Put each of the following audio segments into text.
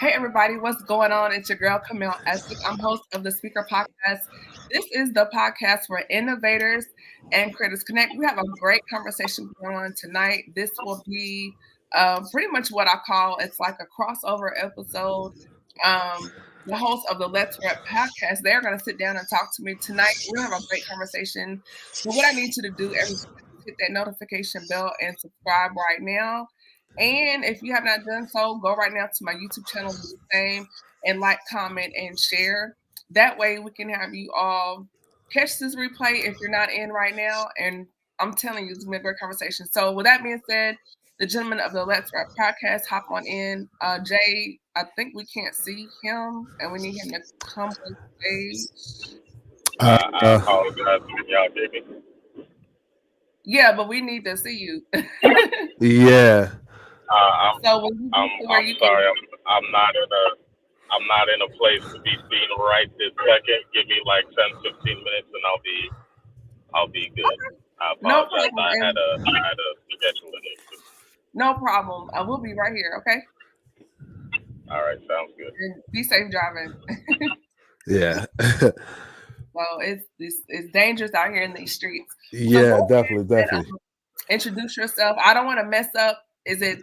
Hey everybody, what's going on? It's your girl Camille Essex. I'm host of the Speaker Podcast. This is the podcast where innovators and creators connect. We have a great conversation going on tonight. This will be pretty much what I call it's like a crossover episode. The host of the Let's Rap podcast, they're going to sit down and talk to me tonight. We're going to have a great conversation. But what I need you to do, everybody, is hit that notification bell and subscribe right now. And if you have not done so, go right now to my YouTube channel, do the same, and like, comment, and share. That way we can have you all catch this replay if you're not in right now. And I'm telling you, it's going to be a great conversation. So with that being said, the gentleman of the Let's Rap podcast, hop on in. Jay, I think we can't see him, and we need him to come on stage. I apologize when y'all did me. Yeah, but we need to see you. Yeah. So when you I'm get to where you sorry. can, I'm not in a place to be seen right this second. Give me like 10, 15 minutes, and I'll be good. I no apologize. problem. I had a scheduling issue. No problem. We'll be right here. Okay. All right, sounds good. And be safe driving. Yeah. Well, it's dangerous out here in these streets. Yeah, So definitely. Introduce yourself. I don't want to mess up. Is it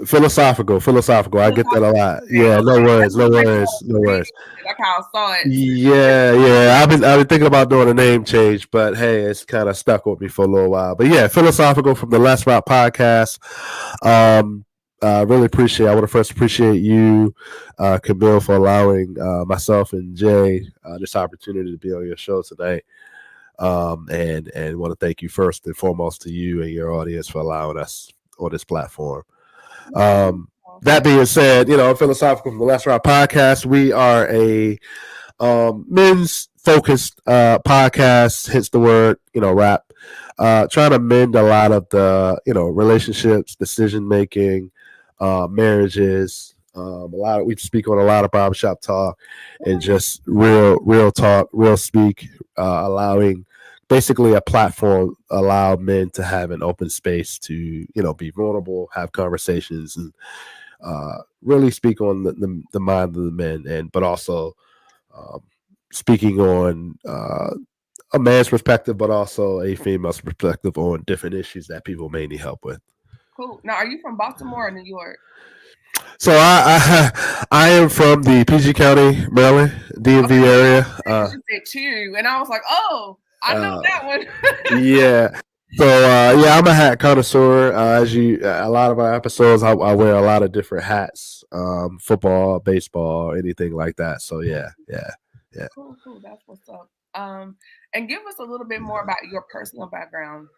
Philosophical. I get that a lot. Yeah, no worries. Like how I saw it. Yeah. I've been thinking about doing a name change, but hey, it's kind of stuck with me for a little while. But yeah, philosophical from the Let's Rock podcast. I really appreciate. I want to first appreciate you, Camille, for allowing myself and Jay this opportunity to be on your show tonight. And want to thank you first and foremost to you and your audience for allowing us on this platform. That being said, philosophical from the Let's Rock podcast, we are a men's focused podcast. Hits the word, rap. Trying to mend a lot of the, relationships, decision making, marriages. We speak on a lot of barbershop talk and just real talk, real speak, allowing basically a platform allow men to have an open space to be vulnerable, have conversations, and really speak on the mind of the men, but also speaking on a man's perspective, but also a female's perspective on different issues that people may need help with. Cool. Now, are you from Baltimore or New York? So I am from the PG County, Maryland, DMV area. They cheer you, and I was like, oh, I know that one. Yeah. So I'm a hat connoisseur. A lot of our episodes, I wear a lot of different hats, football, baseball, anything like that. So yeah. Cool. That's what's up. And give us a little bit more about your personal background.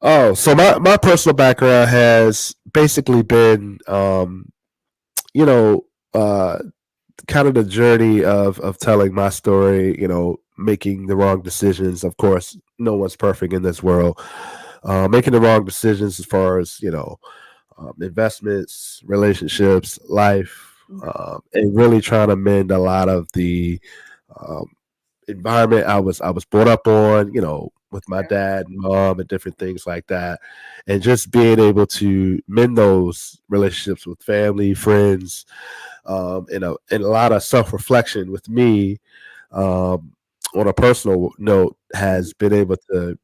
Oh, so my personal background has basically been, kind of the journey of telling my story, making the wrong decisions. Of course, no one's perfect in this world. Making the wrong decisions as far as, investments, relationships, life, and really trying to mend a lot of the environment I was brought up on, with my dad and mom and different things like that. And just being able to mend those relationships with family, friends, and a lot of self-reflection with me on a personal note has been able to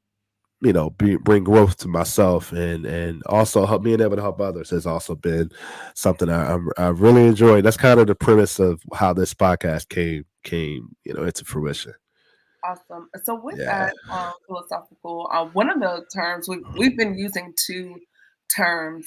bring growth to myself, and also being able to help others has also been something I really enjoyed. That's kind of the premise of how this podcast came into fruition. Awesome. So with that philosophical, one of the terms we've been using two terms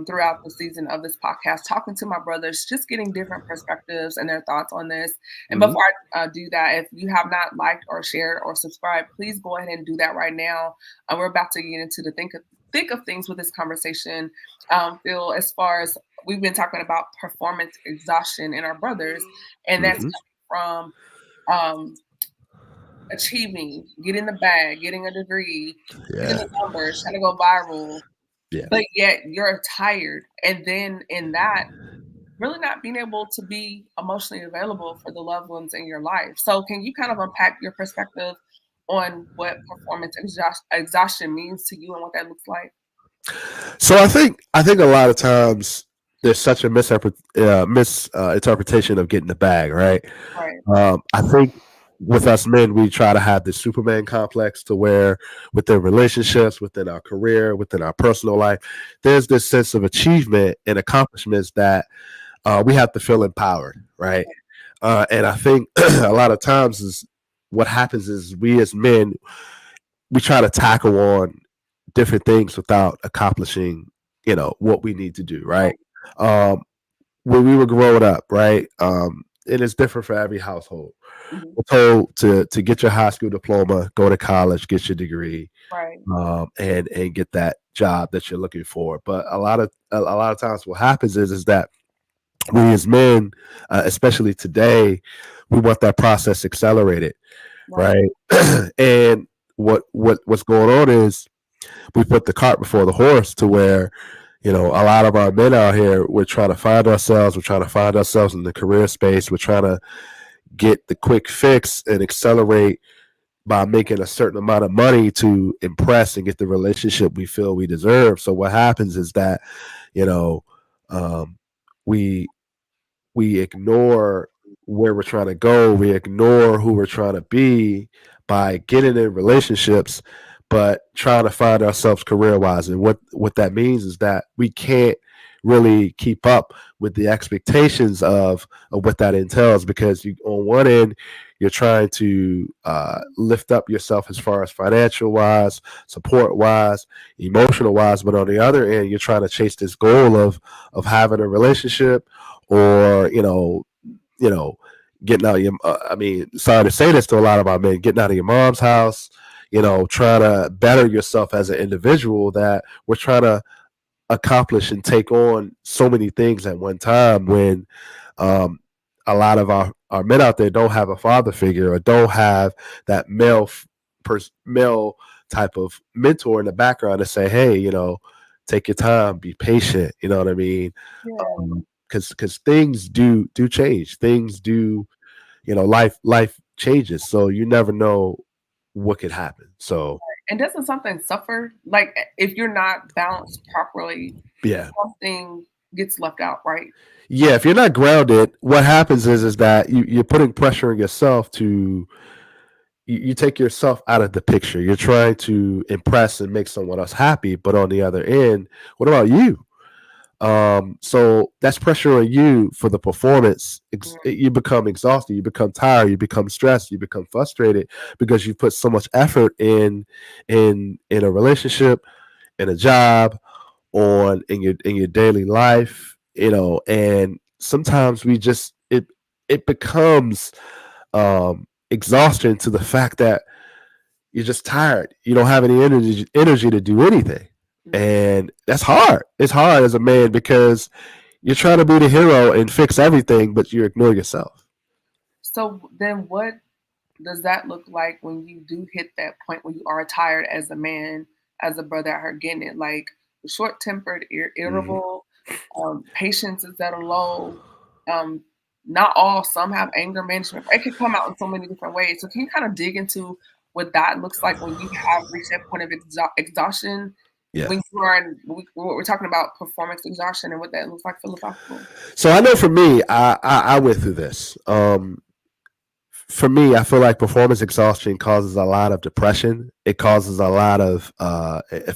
throughout the season of this podcast, talking to my brothers, just getting different perspectives and their thoughts on this. And before I do that, if you have not liked or shared or subscribed, please go ahead and do that right now. We're about to get into the think of things with this conversation. Phil, as far as we've been talking about performance exhaustion in our brothers, and that's coming from achieving, getting the bag, getting a degree, getting the numbers, trying to go viral. Yeah. But yet you're tired. And then in that, really not being able to be emotionally available for the loved ones in your life. So can you kind of unpack your perspective on what performance exhaustion means to you and what that looks like? So I think a lot of times there's such a misinterpretation of getting the bag, right? Right. I think with us men, we try to have this Superman complex to where within relationships, within our career, within our personal life, there's this sense of achievement and accomplishments that we have to feel empowered, right? And I think a lot of times is what happens is we as men, we try to tackle on different things without accomplishing, what we need to do, right? Right. Um, when we were growing up, right? And it's different for every household. Mhm. We're told to get your high school diploma, go to college, get your degree, Right. and get that job that you're looking for. But a lot of times, what happens is that we as men, especially today, we want that process accelerated, Right. right? And what's going on is we put the cart before the horse to where a lot of our men out here, we're trying to find ourselves, we're trying to find ourselves in the career space, we're trying to get the quick fix and accelerate by making a certain amount of money to impress and get the relationship we feel we deserve. So what happens is that you know um, we we ignore where we're trying to go. We ignore who we're trying to be by getting in relationships, but trying to find ourselves career wise. And what that means is that we can't really keep up with the expectations of what that entails because you on one end you're trying to lift up yourself as far as financial wise, support wise, emotional wise, but on the other end you're trying to chase this goal of having a relationship or you know getting out of your I mean, sorry to say this to a lot of our men, getting out of your mom's house, trying to better yourself as an individual, that we're trying to accomplish and take on so many things at one time when um, a lot of our men out there don't have a father figure or don't have that male type of mentor in the background to say, hey, take your time, be patient. You know what I mean? Yeah. Because things do change. Things do, life changes. So you never know what could happen. So And doesn't something suffer? Like if you're not balanced properly, yeah. something gets left out, right? Yeah, if you're not grounded, what happens is that you're putting pressure on yourself to you take yourself out of the picture. You're trying to impress and make someone else happy, but on the other end, what about you? So that's pressure on you for the performance. Mm. You become exhausted, you become tired, you become stressed, you become frustrated because you put so much effort in a relationship, in a job, on in your daily life, and sometimes we just it becomes exhaustion to the fact that you're just tired. You don't have any energy to do anything. Mm. And that's hard. It's hard as a man because you're trying to be the hero and fix everything, but you ignore yourself. So then what does that look like when you do hit that point where you are tired as a man, as a brother out here getting it? Like short tempered, Mhm. irritable, patience is at a low. Um, not all, some have anger management. It can come out in so many different ways. So can you kind of dig into what that looks like when you have reached that point of exhaustion? Yeah. When you are in, we're talking about performance exhaustion and what that looks like philosophical. So I know for me, I went through this. For me, I feel like performance exhaustion causes a lot of depression. It causes a lot of,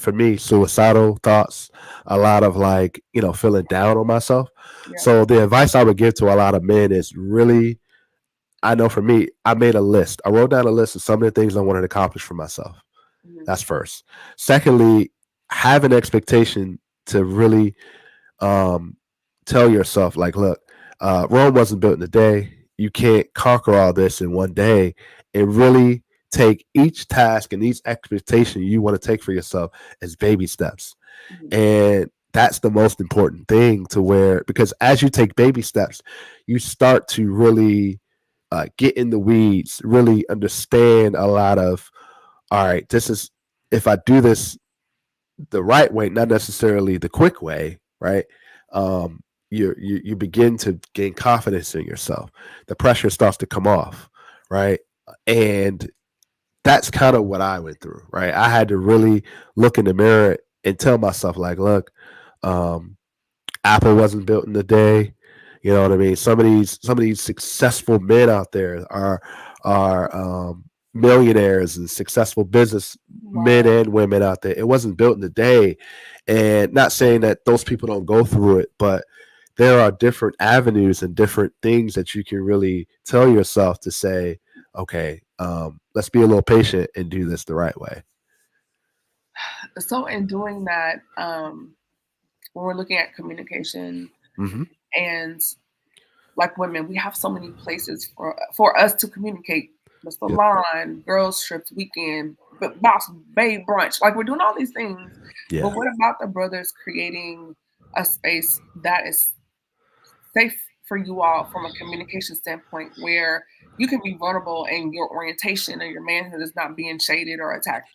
for me, suicidal thoughts, a lot of like, feeling down on myself. Yeah. So the advice I would give to a lot of men is really, I know for me, I made a list. I wrote down a list of some of the things I wanted to accomplish for myself. Mhm. That's first. Secondly, have an expectation to really um, tell yourself, like, look, Rome wasn't built in a day. You can't conquer all this in one day. And really take each task and each expectation you want to take for yourself as baby steps. Mhm. And that's the most important thing to where, because as you take baby steps, you start to really get in the weeds, really understand a lot of, all right, this is, if I do this the right way, not necessarily the quick way, right? Um, you begin to gain confidence in yourself. The pressure starts to come off, right? And that's kind of what I went through, right? I had to really look in the mirror and tell myself, like, look, um, Apple wasn't built in a day. You know what I mean? Some of these successful men out there are millionaires and successful business men Wow. and women out there. It wasn't built in a day, and not saying that those people don't go through it, but there are different avenues and different things that you can really tell yourself to say, okay, let's be a little patient and do this the right way. So in doing that, when we're looking at communication Mm-hmm. and like women, we have so many places for us to communicate. The Yep. salon, girls trips, weekend, but boss babe brunch. Like we're doing all these things. Yeah. But what about the brothers creating a space that is safe for you all from a communication standpoint where you can be vulnerable and your orientation or your manhood is not being shaded or attacked?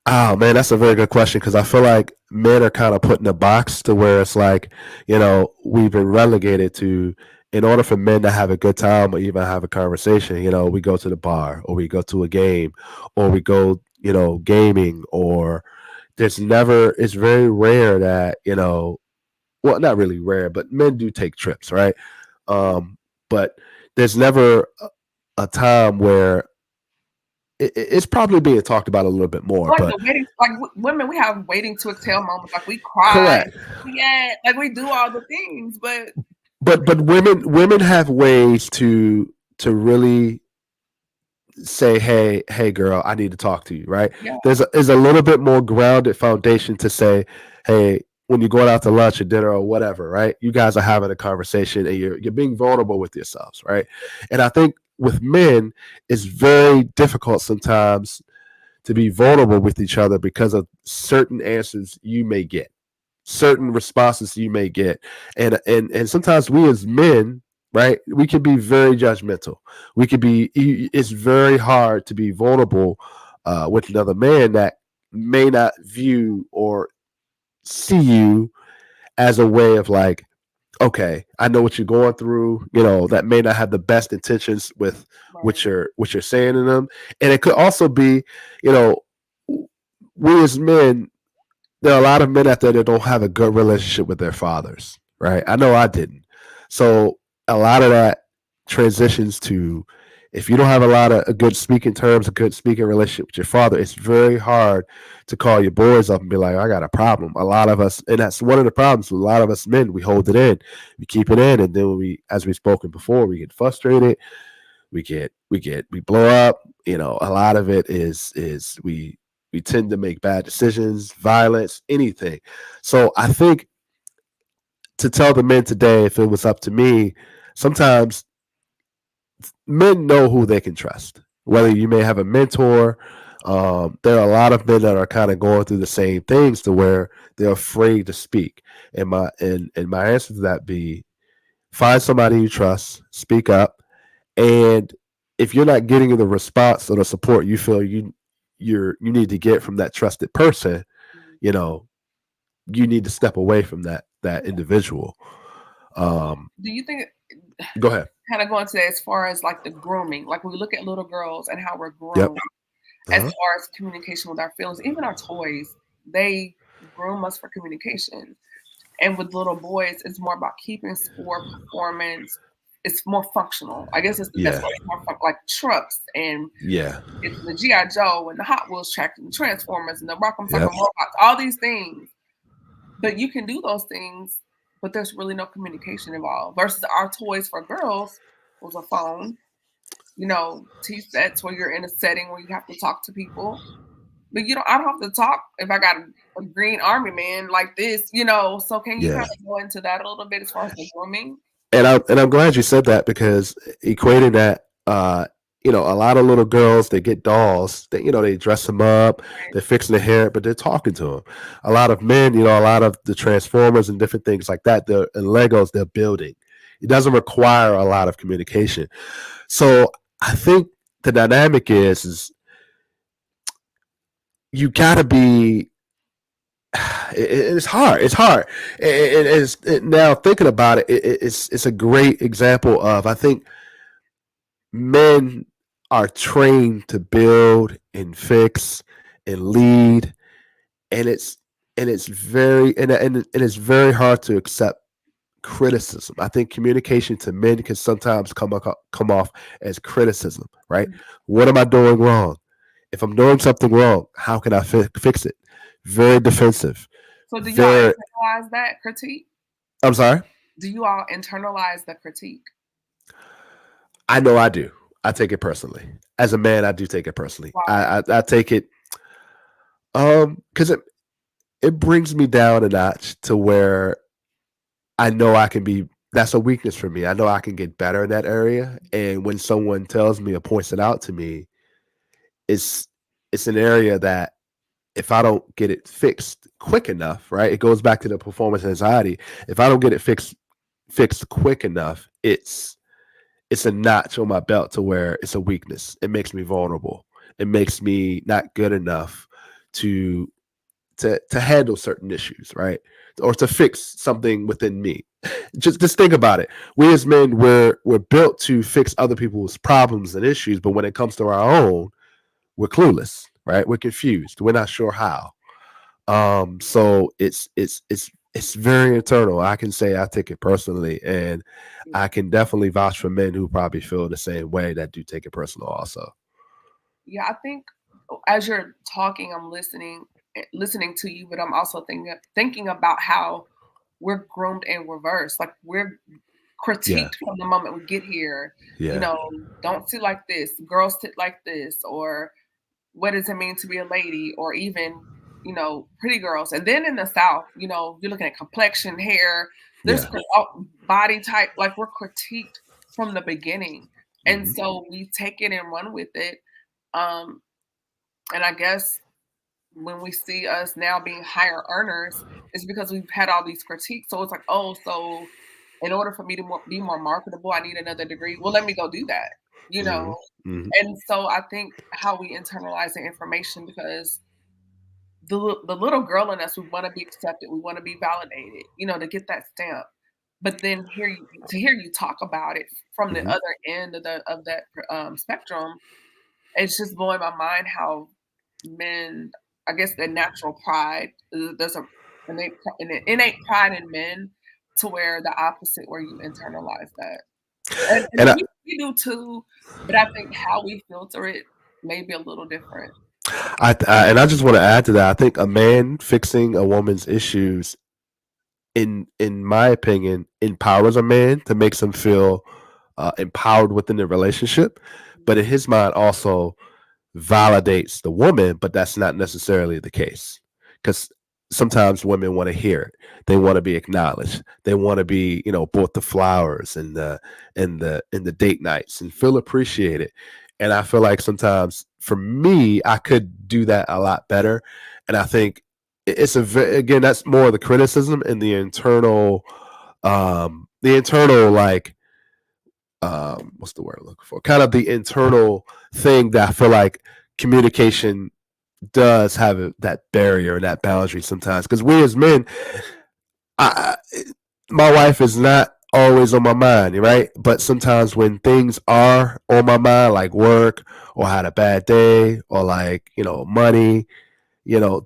Oh man, that's a very good question because I feel like men are kind of put in a box to where it's like, we've been relegated to, in order for men to have a good time or even have a conversation, we go to the bar or we go to a game or we go, gaming, or it's very rare that, well, not really rare, but men do take trips, right? But there's never a time where it's probably being talked about a little bit more, Like but the waiting, like women, we have waiting to exhale moments. Like we cry, correct. yeah, like we do all the things, but But women have ways to really say, hey girl, I need to talk to you, right? yeah, There's a little bit more grounded foundation to say, hey, when you're going out to lunch or dinner or whatever, right? You guys are having a conversation and you're being vulnerable with yourselves, right? And I think with men, it's very difficult sometimes to be vulnerable with each other because of certain answers you may get, certain responses you may get, and sometimes we as men, right, we can be very judgmental. We could be. It's very hard to be vulnerable with another man that may not view or see you as a way of like, okay, I know what you're going through. That may not have the best intentions with right, what you're saying to them, and it could also be, you know, we as men, there are a lot of men out there that don't have a good relationship with their fathers, right? I know I didn't. So a lot of that transitions to, if you don't have a lot of a good speaking terms, a good speaking relationship with your father, it's very hard to call your boys up and be like, I got a problem. A lot of us, and that's one of the problems with a lot of us men, we hold it in, we keep it in, and then as we've spoken before, we get frustrated, we blow up. A lot of it is we tend to make bad decisions, violence, anything. So I think, to tell the men today, if it was up to me, sometimes men know who they can trust. Whether you may have a mentor, there are a lot of men that are kind of going through the same things to where they're afraid to speak. And my answer to that be, find somebody you trust, speak up, and if you're not getting the response or the support you feel you need to get from that trusted person, you know, you need to step away from that yeah. individual. Um, Do you think Go ahead. kind of going to that as far as like the grooming, like when we look at little girls and how we're Yep. groomed as Uh-huh. far as communication with our feelings, even our toys, they groom us for communication. And with little boys, it's more about keeping score, performance. It's more functional. I guess it's the best Yeah. way. It's more like trucks and Yeah. it's the GI Joe and the Hot Wheels track and the Transformers and the Rock'em Sock'em Yep. robots. All these things, but you can do those things, but there's really no communication involved. Versus our toys for girls was a phone, T sets where you're in a setting where you have to talk to people. But I don't have to talk if I got a green army man like this. So can you kind Yeah. of go into that a little bit as far as the grooming? And I'm glad you said that, because equating that, a lot of little girls, they get dolls, they dress them up, they're fixing their hair, but they're talking to them. A lot of men, a lot of the Transformers and different things like that, and Legos, they're building. It doesn't require a lot of communication. So I think the dynamic is you got to be. It's hard. It's hard. Now thinking about it, it's a great example of, I think, men are trained to build and fix and lead, and and it's very and it's very hard to accept criticism. I think communication to men can sometimes come off as criticism, right? What am I doing wrong? If I'm doing something wrong, how can I fix it? Very defensive. So do y'all Very. internalize that critique? I'm sorry. Do you all internalize the critique? I know I do. I take it personally. As a man, I do take it personally. Why? I take it because it brings me down a notch to where I know I can be. That's a weakness for me. I know I can get better in that area. And when someone tells me or points it out to me, it's it's an area that if I don't get it fixed quick enough, right? It goes back to the performance anxiety. If I don't get it fixed quick enough, it's a notch on my belt to where it's a weakness. It makes me vulnerable. It makes me not good enough to to handle certain issues, right? Or to fix something within me. Just think about it. We as men, we're built to fix other people's problems and issues, but when it comes to our own, we're clueless, right? We're confused. We're not sure how. So it's very internal. I can say I take it personally, and I can definitely vouch for men who probably feel the same way that do take it personal also. Yeah, I think as you're talking, I'm listening to you, but I'm also thinking about how we're groomed in reverse. Like we're Yeah. critiqued from the moment we get here. You Yeah. know, don't sit like this, girls sit like this, or what does it mean to be a lady, or even, pretty girls. And then in the South, you're looking at complexion, hair, there's Yeah. body type, like we're critiqued from the beginning. And Hmm. so we take it and run with it. Um, and I guess when we see us now being higher earners, it's because we've had all these critiques. So it's like, oh, so in order for me to be more marketable, I need another degree. Well, let me go do that, you Hmm. know? Hmm. And so I think how we internalize the information, because the little girl in us, we want to be accepted, we want to be validated, to get that stamp. But then hear you talk about it from the Hmm. other end of that spectrum, it's just blowing my mind how men, I guess, their natural pride, there's an innate pride in men, to where the opposite, where you internalize that. And And we do too, but I think how we filter it may be a little different. and I just want to add to that. I think a man fixing a woman's issues, in my opinion, empowers a man to makes him feel empowered within the relationship. But in his mind, also validates the woman, but that's not necessarily the case. Because sometimes women want to hear it. They want to be acknowledged. They want to be, bought the flowers and the date nights and feel appreciated. And I feel like sometimes for me, I could do that a lot better. And I think again, that's more of the criticism and the internal like what's the word I'm looking for? Kind of the internal thing that I feel like communication does have that barrier and that boundary sometimes. Because we as men, I, my wife is not always on my mind, right? But sometimes when things are on my mind, like work or had a bad day or like, money,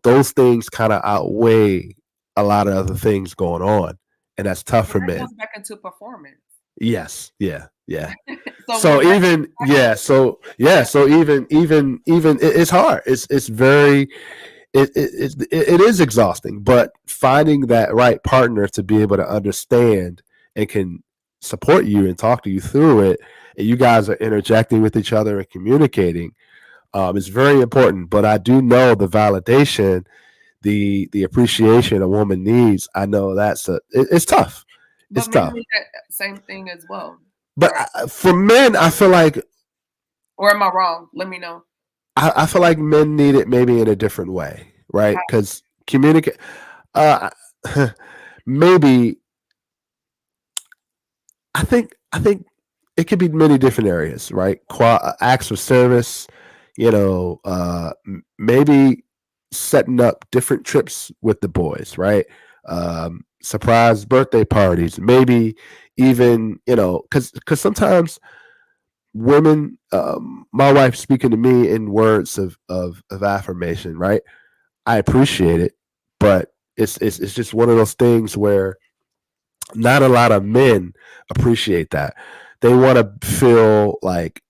those things kind of outweigh a lot of other things going on. And that's tough But for that men. goes back into performance. Yes. Yeah. Yeah. So So we're back even back to yeah, so yeah, so even it's hard. It's very it is exhausting, but finding that right partner to be able to understand and can support you and talk to you through it, and you guys are interjecting with each other and communicating, is very important. But I do know the validation, the appreciation a woman needs. I know it's tough. but It's men tough. need that same thing as well, But right? for men, I feel like Or am I wrong? Let me know. I feel like men need it maybe in a different way, right? How? Because communicate, uh, maybe I think it could be many different areas, right? Acts of service, maybe setting up different trips with the boys, right? Surprise birthday parties, maybe even because sometimes women, my wife speaking to me in words of affirmation, right? I appreciate it, but It's just one of those things where not a lot of men appreciate that. They want to feel like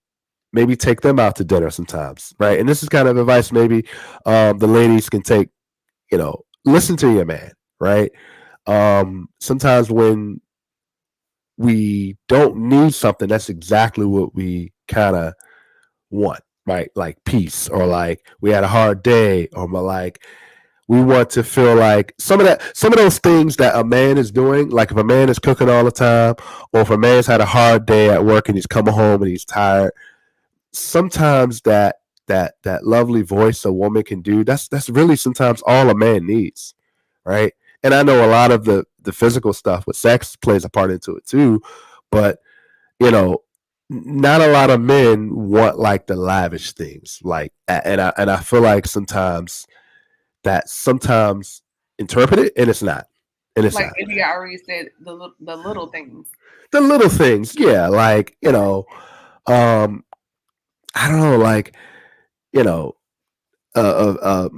maybe take them out to dinner sometimes, right? And this is kind of advice maybe the ladies can take. Listen to your man, right? Sometimes when we don't need something, that's exactly what we kind of want, right? Like peace, or like we had a hard day, or like we want to feel like some of those things that a man is doing, like if a man is cooking all the time, or if a man's had a hard day at work and he's coming home and he's tired, sometimes that lovely voice a woman can do, that's really sometimes all a man needs, right? And I know a lot of the physical stuff with sex plays a part into it too, but you know, not a lot of men want like the lavish things, like, and I feel like sometimes interpret it, and it's not, and it's Like not India already said, the little things. the little things, yeah, like um, I don't know, like you know,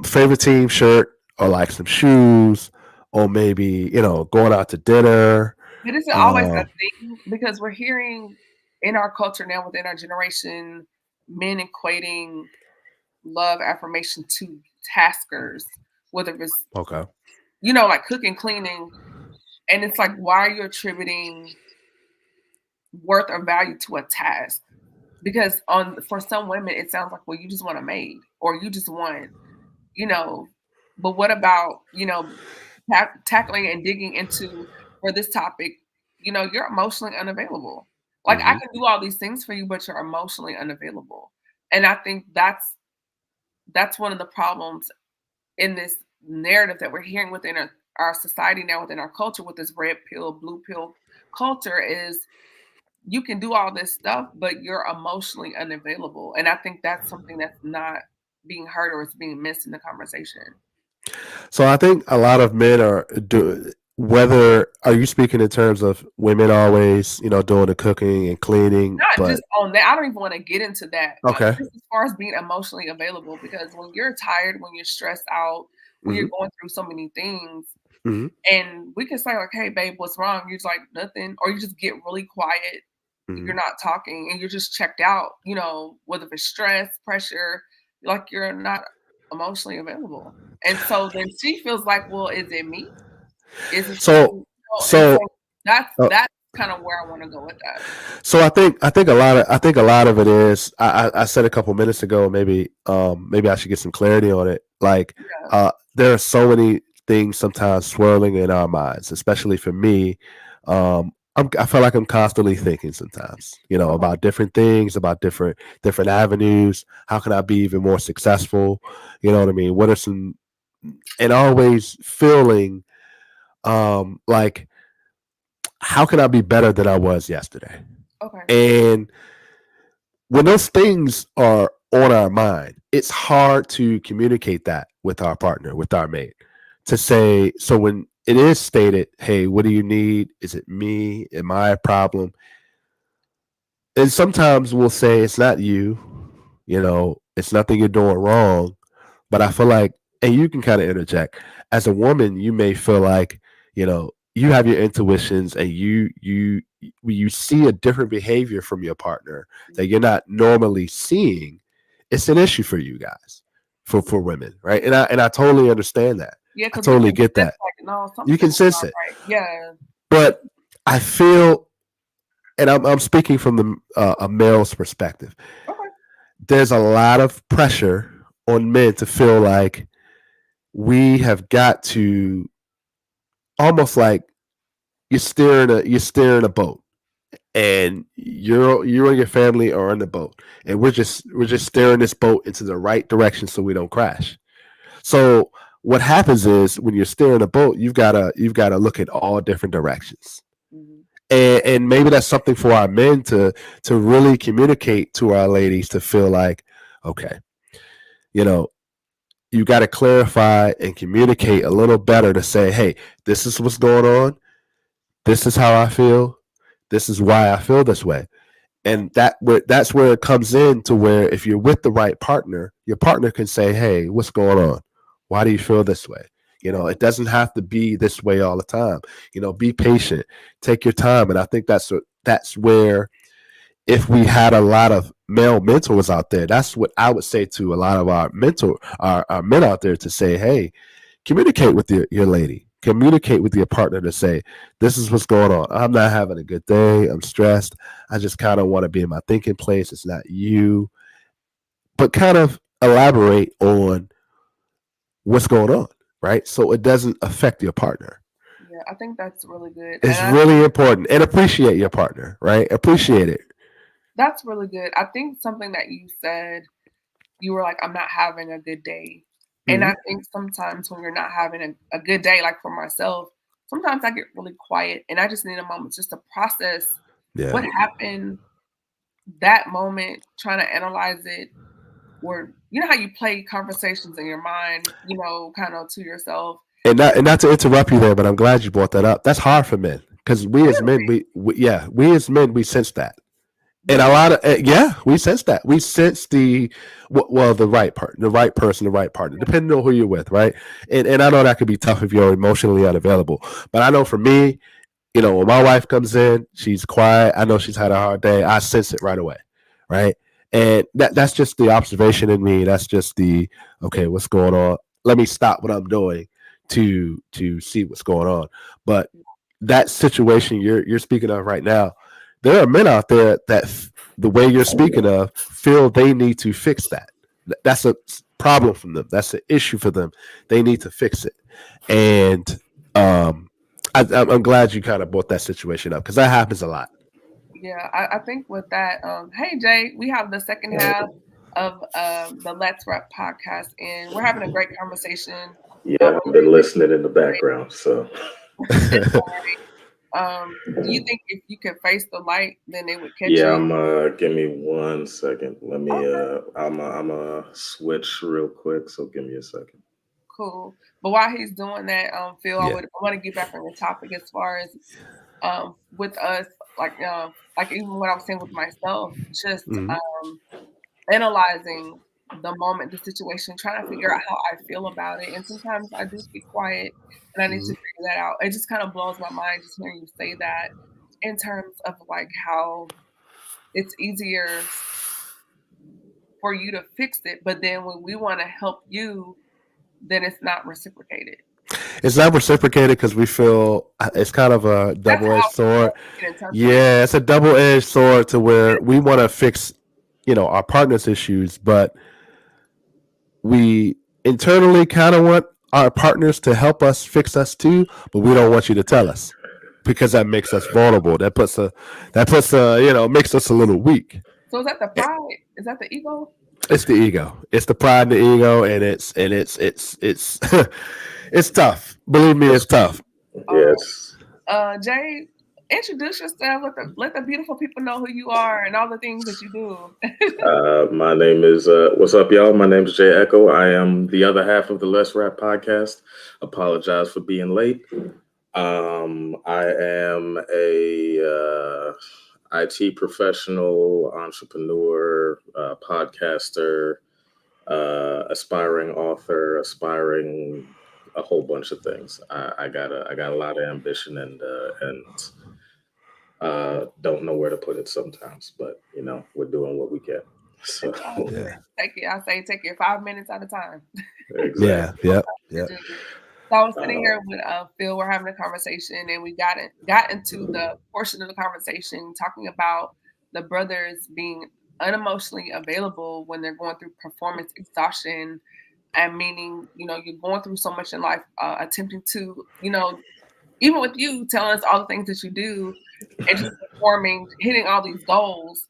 favorite team shirt, or like some shoes, or maybe going out to dinner. But it's always a Um, thing because we're hearing in our culture now, within our generation, men equating love affirmation to taskers, whether it's okay. like cooking, cleaning, and it's like, why are you attributing worth or value to a task? Because for some women, it sounds like, well, you just want a maid, or you just want, you know. But what about tackling and digging into, for this topic, you're emotionally unavailable. Like, I Hmm. can do all these things for you, but you're emotionally unavailable. And I think that's one of the problems in this narrative that we're hearing within our society now, within our culture, with this red pill, blue pill culture, is you can do all this stuff, but you're emotionally unavailable. And I think that's something that's not being heard, or it's being missed in the conversation. So I think a lot of men are do. Whether are you speaking in terms of women always, doing the cooking and cleaning, Not but just on that. I don't even want to get into that. okay. Just as far as being emotionally available, because when you're tired, when you're stressed out, when you're Hmm. going through so many things, Hmm. and we can say like, "Hey, babe, what's wrong?" You're just like, "Nothing," or you just get really quiet. You're Hmm. not talking, and you're just checked out. Whether it's stress, pressure, like you're not emotionally available. And so then she feels like, "Well, is it me? Is it you?" So And so so that's uh, that's kind of where I want to go with that. So I think a lot of it is I said a couple minutes ago, maybe I should get some clarity on it. Like Yeah. there are so many things sometimes swirling in our minds, especially for me. I feel like I'm constantly thinking sometimes, Okay. about different things, about different avenues. How can I be even more successful? You know what I mean? What are some, and always feeling like how can I be better than I was yesterday? Okay. And when those things are on our mind, it's hard to communicate that with our partner, with our mate, to say, so when it is stated, hey, what do you need? Is it me? Am I a problem? And sometimes we'll say, it's not you, it's nothing you're doing wrong. But I feel like, and you can kind of interject, as a woman, you may feel like, you have your intuitions, and you see a different behavior from your partner that you're not normally seeing. It's an issue for you guys, for women, right? And I totally understand that. Yeah, I because we totally can get sense that. like, no, You can something's sense not it, right. Yeah. but I feel, and I'm speaking from a male's perspective. Okay. There's a lot of pressure on men to feel like we have got to, almost like you're steering a boat, and you and your family are on the boat, and we're just steering this boat into the right direction so we don't crash. So what happens is, when you're steering a boat, you've got to look at all different directions. Mhm. And maybe that's something for our men to really communicate to our ladies, to feel like, okay, you know you got to clarify and communicate a little better, to say, hey, this is what's going on, this is how I feel, this is why I feel this way. Right. And that's where it comes in, to where if you're with the right partner, your partner can say, hey, what's going on, why do you feel this way, It doesn't have to be this way all the time. Be patient, take your time. And I think that's where, if we had a lot of male mentors out there, that's what I would say to a lot of our men out there, to say, hey, communicate with your lady, communicate with your partner to say, this is what's going on. I'm not having a good day. I'm stressed. I just kind of want to be in my thinking place. It's not you, but kind of elaborate on what's going on, right? So it doesn't affect your partner. Yeah, I think that's really good. And It's really important, and appreciate your partner, right? Appreciate it. that's really good. I think something that you said, you were like, I'm not having a good day. And Mm-hmm. I think sometimes when you're not having a good day, like for myself, sometimes I get really quiet and I just need a moment just to process Yeah. what happened that moment, trying to analyze it. Or, you know, how you play conversations in your mind, kind of to yourself. And not to interrupt you there, but I'm glad you brought that up. That's hard for men, because we as men, Really? we as men, we sense that. And a Really? lot of we sense that. We sense the right the right person, the right partner, depending on who you're with, right? And I know that could be tough if you're emotionally unavailable. But I know for me, when my wife comes in, she's quiet. I know she's had a hard day. I sense it right away, right? And that's just the observation in me. That's just the, okay, what's going on? Let me stop what I'm doing to see what's going on. But that situation you're speaking of right now, there are men out there that the way you're speaking of feel they need to fix that. That's a problem from them. That's an issue for them. They need to fix it. And I'm glad you kind of brought that situation up, because that happens a lot. Yeah, I think with that, hey Jay, we have the second half of the Let's Rap podcast, and we're having a great conversation. Yeah, I've been listening in the background. So It's do you think if you could face the light, then they would catch yeah, you? I'm give me 1 second. Let me Okay, I'm switch real quick, so give me a second. cool. But while he's doing that, Phil, I Yeah. would I want to get back on the topic as far as with us, like even what I was saying with myself, just Mhm. analyzing the moment, the situation, trying to figure out how I feel about it. And sometimes I do get quiet and I need to Mhm. figure that out. It just kind of blows my mind just hearing you say that in terms of like how it's easier for you to fix it, but then when we want to help you, then it's not reciprocated. It's not reciprocated because we feel it's kind of a That's double how edged sword. we get in touch with. Yeah, it's a double edged sword, to where we want to fix, our partner's issues, but we internally kind of want our partners to help us fix us too, but we don't want you to tell us, because that makes us vulnerable. That makes us a little weak. So is that the pride? Is that the ego? It's the ego. It's the pride and the ego, and it's it's tough. Believe me, it's tough. All Yes. right. Jay, introduce yourself. Let the beautiful people know who you are and all the things that you do. My name is what's up, y'all? My name is Jay Echo. I am the other half of the Let's Rap podcast. Apologize for being late. I am a IT professional, entrepreneur, podcaster, aspiring author, aspiring a whole bunch of things. I got a lot of ambition, and don't know where to put it sometimes, but we're doing what we can. So It's all good. Yeah. I say take it 5 minutes at a time. Yeah. exactly. Yep. Yep. So I was sitting Uh, here with Phil. We're having a conversation, and we got into the portion of the conversation talking about the brothers being unemotionally available when they're going through performance exhaustion, and meaning you're going through so much in life, attempting to even with you telling us all the things that you do and just performing, hitting all these goals,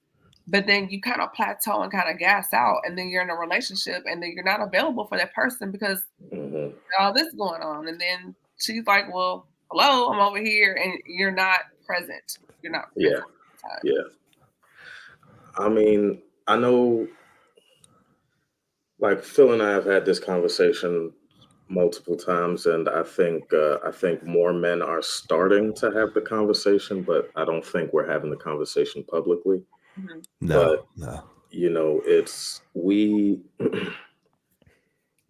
but then you kind of plateau and kind of gas out, and then you're in a relationship, and then you're not available for that person because mhm. all this going on. And then she's like, well, hello, I'm over here. And you're not present. You're not present Yeah, all the time. yeah. I mean, I know, like Phil and I have had this conversation multiple times, and I think more men are starting to have the conversation, but I don't think we're having the conversation publicly. Mhm. No. But No. it's we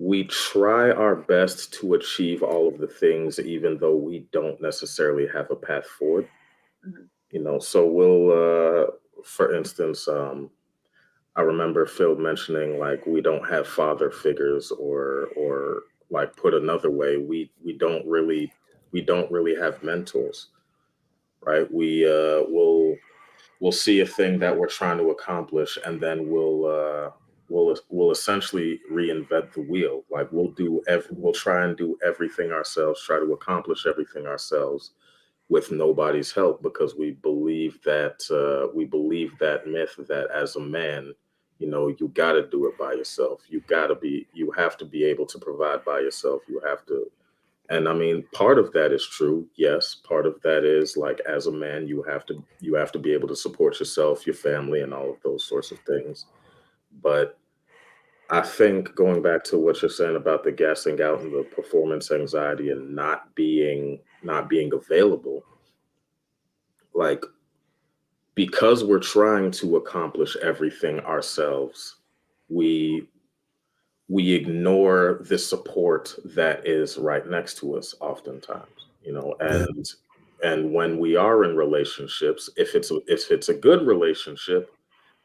we try our best to achieve all of the things, even though we don't necessarily have a path forward. Mhm. So for instance, I remember Phil mentioning like we don't have father figures, or like put another way, we don't really have mentors, right? We'll see a thing that we're trying to accomplish, and then we'll essentially reinvent the wheel. Like we'll try and do everything ourselves, try to accomplish everything ourselves with nobody's help, because we believe that myth that as a man, you got to do it by yourself. You have to be able to provide by yourself. You have to. And I mean, part of that is true. Yes, part of that is like, as a man, you have to be able to support yourself, your family, and all of those sorts of things. But I think, going back to what you're saying about the gassing out and the performance anxiety and not being available, like, because we're trying to accomplish everything ourselves, we we ignore the support that is right next to us oftentimes, Yeah. and when we are in relationships, if it's a good relationship,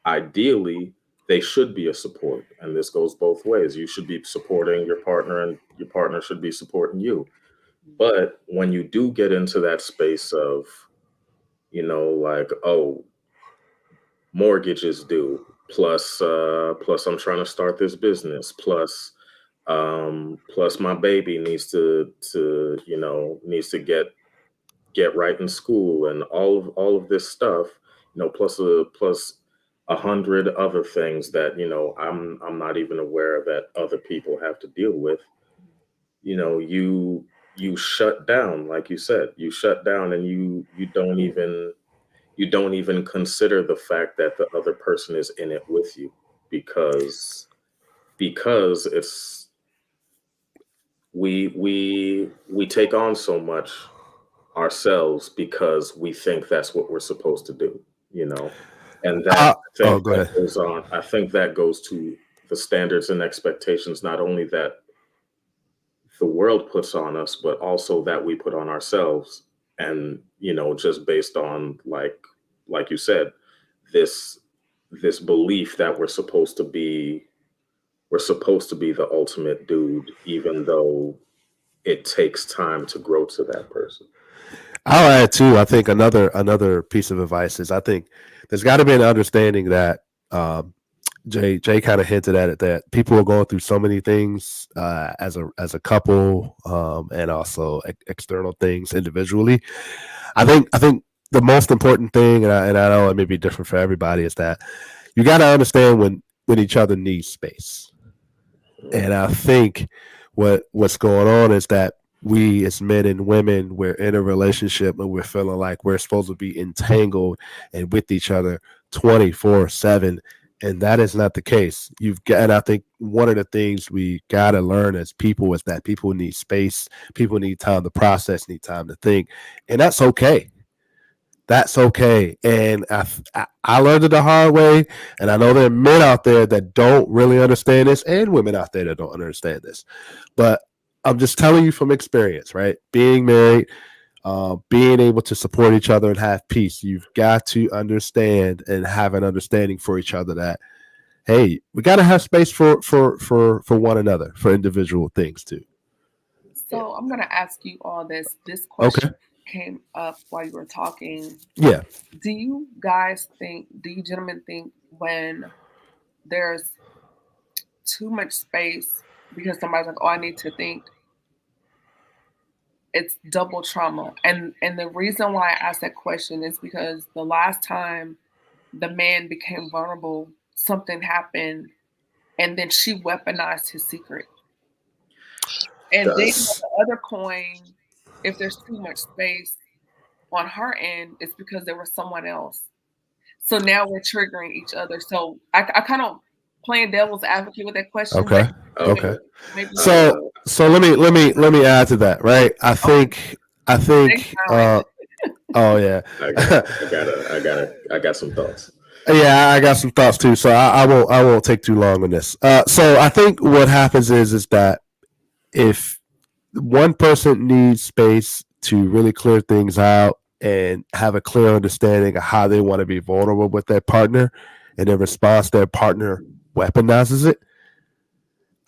ideally they should be a support, and this goes both ways. You should be supporting your partner, and your partner should be supporting you. But when you do get into that space of, like, oh, mortgage is due, plus I'm trying to start this business, plus my baby needs to get right in school, and all of this stuff, plus 100 other things that, I'm not even aware that other people have to deal with. You shut down, like you said. You shut down, and you don't even consider the fact that the other person is in it with you, because it's we take on so much ourselves, because we think that's what we're supposed to do, and that Uh, I oh, think go that ahead. goes on. I think that goes to the standards and expectations, not only that the world puts on us, but also that we put on ourselves. And, just based on, like you said, this this belief that we're supposed to be the ultimate dude, even though it takes time to grow to that person. I'll add too. I think another piece of advice is, I think there's got to be an understanding that um, Jay kind of hinted at it, that people are going through so many things as a couple, and also external things individually. I think the most important thing, and I know it may be different for everybody, is that you got to understand when each other needs space. And I think what's going on is that we as men and women, we're in a relationship and we're feeling like we're supposed to be entangled and with each other 24/7. And that is not the case. And I think one of the things we gotta learn as people is that people need space, people need time to process, need time to think, and that's okay. That's okay. And I learned it the hard way. And I know there are men out there that don't really understand this, and women out there that don't understand this. But I'm just telling you from experience, right? Being married, being able to support each other and have peace, you've got to understand and have an understanding for each other that, hey, we got to have space for one another, for individual things too. Yeah. So I'm gonna ask you all this. This Okay. question came up while you were talking. Yeah. Do you gentlemen think when there's too much space because somebody's like, oh, I need to think, it's double trauma? And the reason why I asked that question is because the last time the man became vulnerable, something happened, and then she weaponized his secret. And then on That's the other coin, if there's too much space on her end, it's because there was someone else. So now we're triggering each other. So I kind of playing devil's advocate with that question, but Okay. maybe Okay. okay. maybe So Uh, so let me add to that, right? I okay, think I take think time. oh yeah. I got some thoughts. Yeah, I got some thoughts too, so I won't take too long on this. So I think what happens is that if one person needs space to really clear things out and have a clear understanding of how they want to be vulnerable with their partner, and in response, their partner weaponizes it,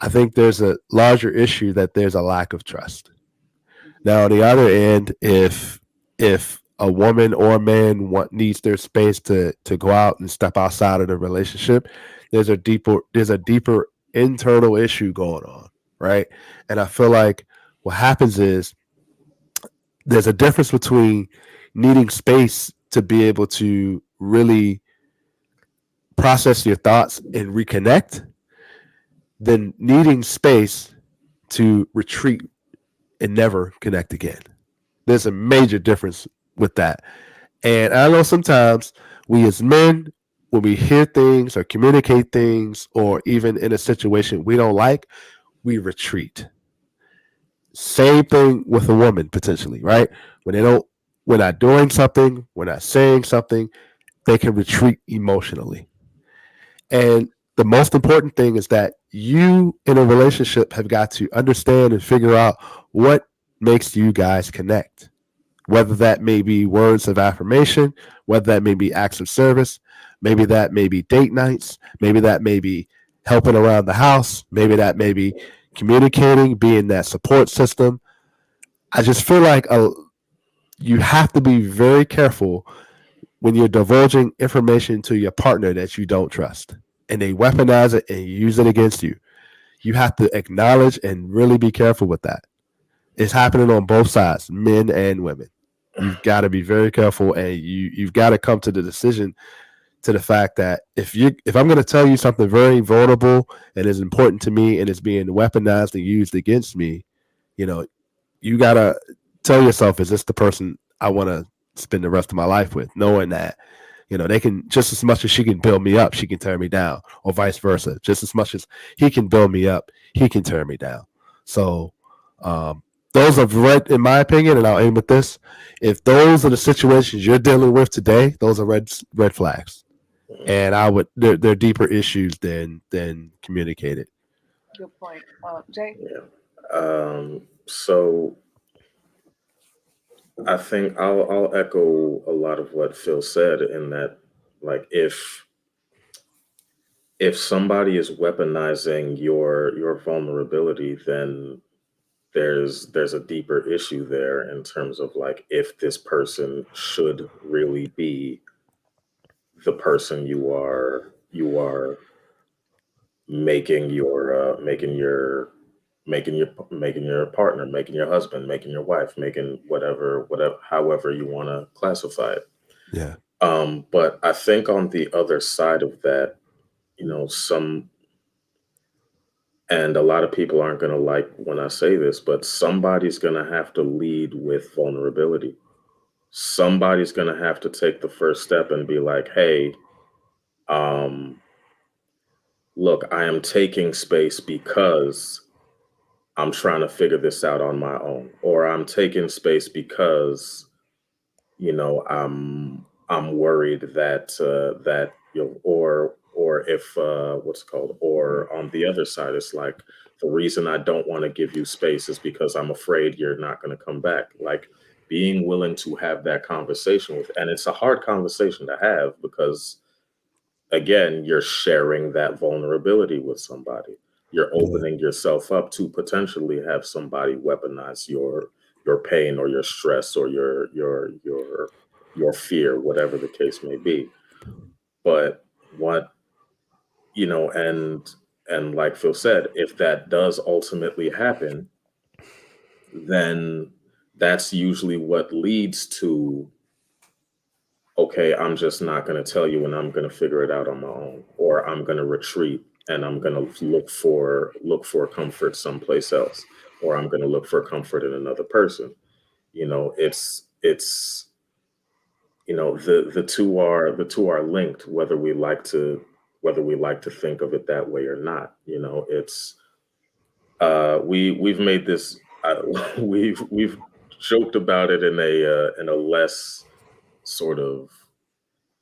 I think there's a larger issue that there's a lack of trust. Now, on the other end, if a woman or a man needs their space to go out and step outside of the relationship, there's a deeper internal issue going on, right? And I feel like what happens is there's a difference between needing space to be able to really process your thoughts and reconnect than needing space to retreat and never connect again. There's a major difference with that. And I know sometimes we as men, when we hear things or communicate things, or even in a situation we don't like, we retreat. Same thing with a woman potentially, right? When they don't, we're not doing something, we're not saying something, they can retreat emotionally. And the most important thing is that you in a relationship have got to understand and figure out what makes you guys connect. Whether that may be words of affirmation, whether that may be acts of service, maybe that may be date nights, maybe that may be helping around the house, maybe that may be communicating, being that support system. I just feel like you have to be very careful when you're divulging information to your partner that you don't trust and they weaponize it and use it against you. You have to acknowledge and really be careful with that. It's happening on both sides, men and women. You've got to be very careful, and you've got to come to the decision to the fact that if I'm going to tell you something very vulnerable and is important to me and is being weaponized and used against me, you know, you got to tell yourself, is this the person I want to spend the rest of my life with, knowing that they can, just as much as she can build me up, she can tear me down, or vice versa. Just as much as he can build me up, he can tear me down. So those are in my opinion, and I'll end with this. If those are the situations you're dealing with today, those are red flags, and they're deeper issues than communicated. Good point. Jay? Yeah. So I think I'll echo a lot of what Phil said in that, like, if somebody is weaponizing your vulnerability, then there's a deeper issue there in terms of, like, if this person should really be the person you are making your partner, making your husband, making your wife, making whatever however you want to classify it. Yeah. But I think on the other side of that, some, and a lot of people aren't going to like when I say this, but somebody's going to have to lead with vulnerability. Somebody's going to have to take the first step and be like, hey, um, look, I am taking space because I'm trying to figure this out on my own, or I'm taking space because I'm worried that or if what's it called, or on the other side, it's like, the reason I don't want to give you space is because I'm afraid you're not going to come back. Like, being willing to have that conversation with, and it's a hard conversation to have because, again, you're sharing that vulnerability with somebody. You're Yeah. opening yourself up to potentially have somebody weaponize your pain or your stress or your fear, whatever the case may be. But what and like Phil said, if that does ultimately happen, then that's usually what leads to, okay, I'm just not going to tell you and I'm going to figure it out on my own, or I'm going to retreat and I'm going to look for comfort someplace else, or I'm going to look for comfort in another person. It's the two are linked, whether we like to think of it that way or not. It's we've made this we've joked about it in a less sort of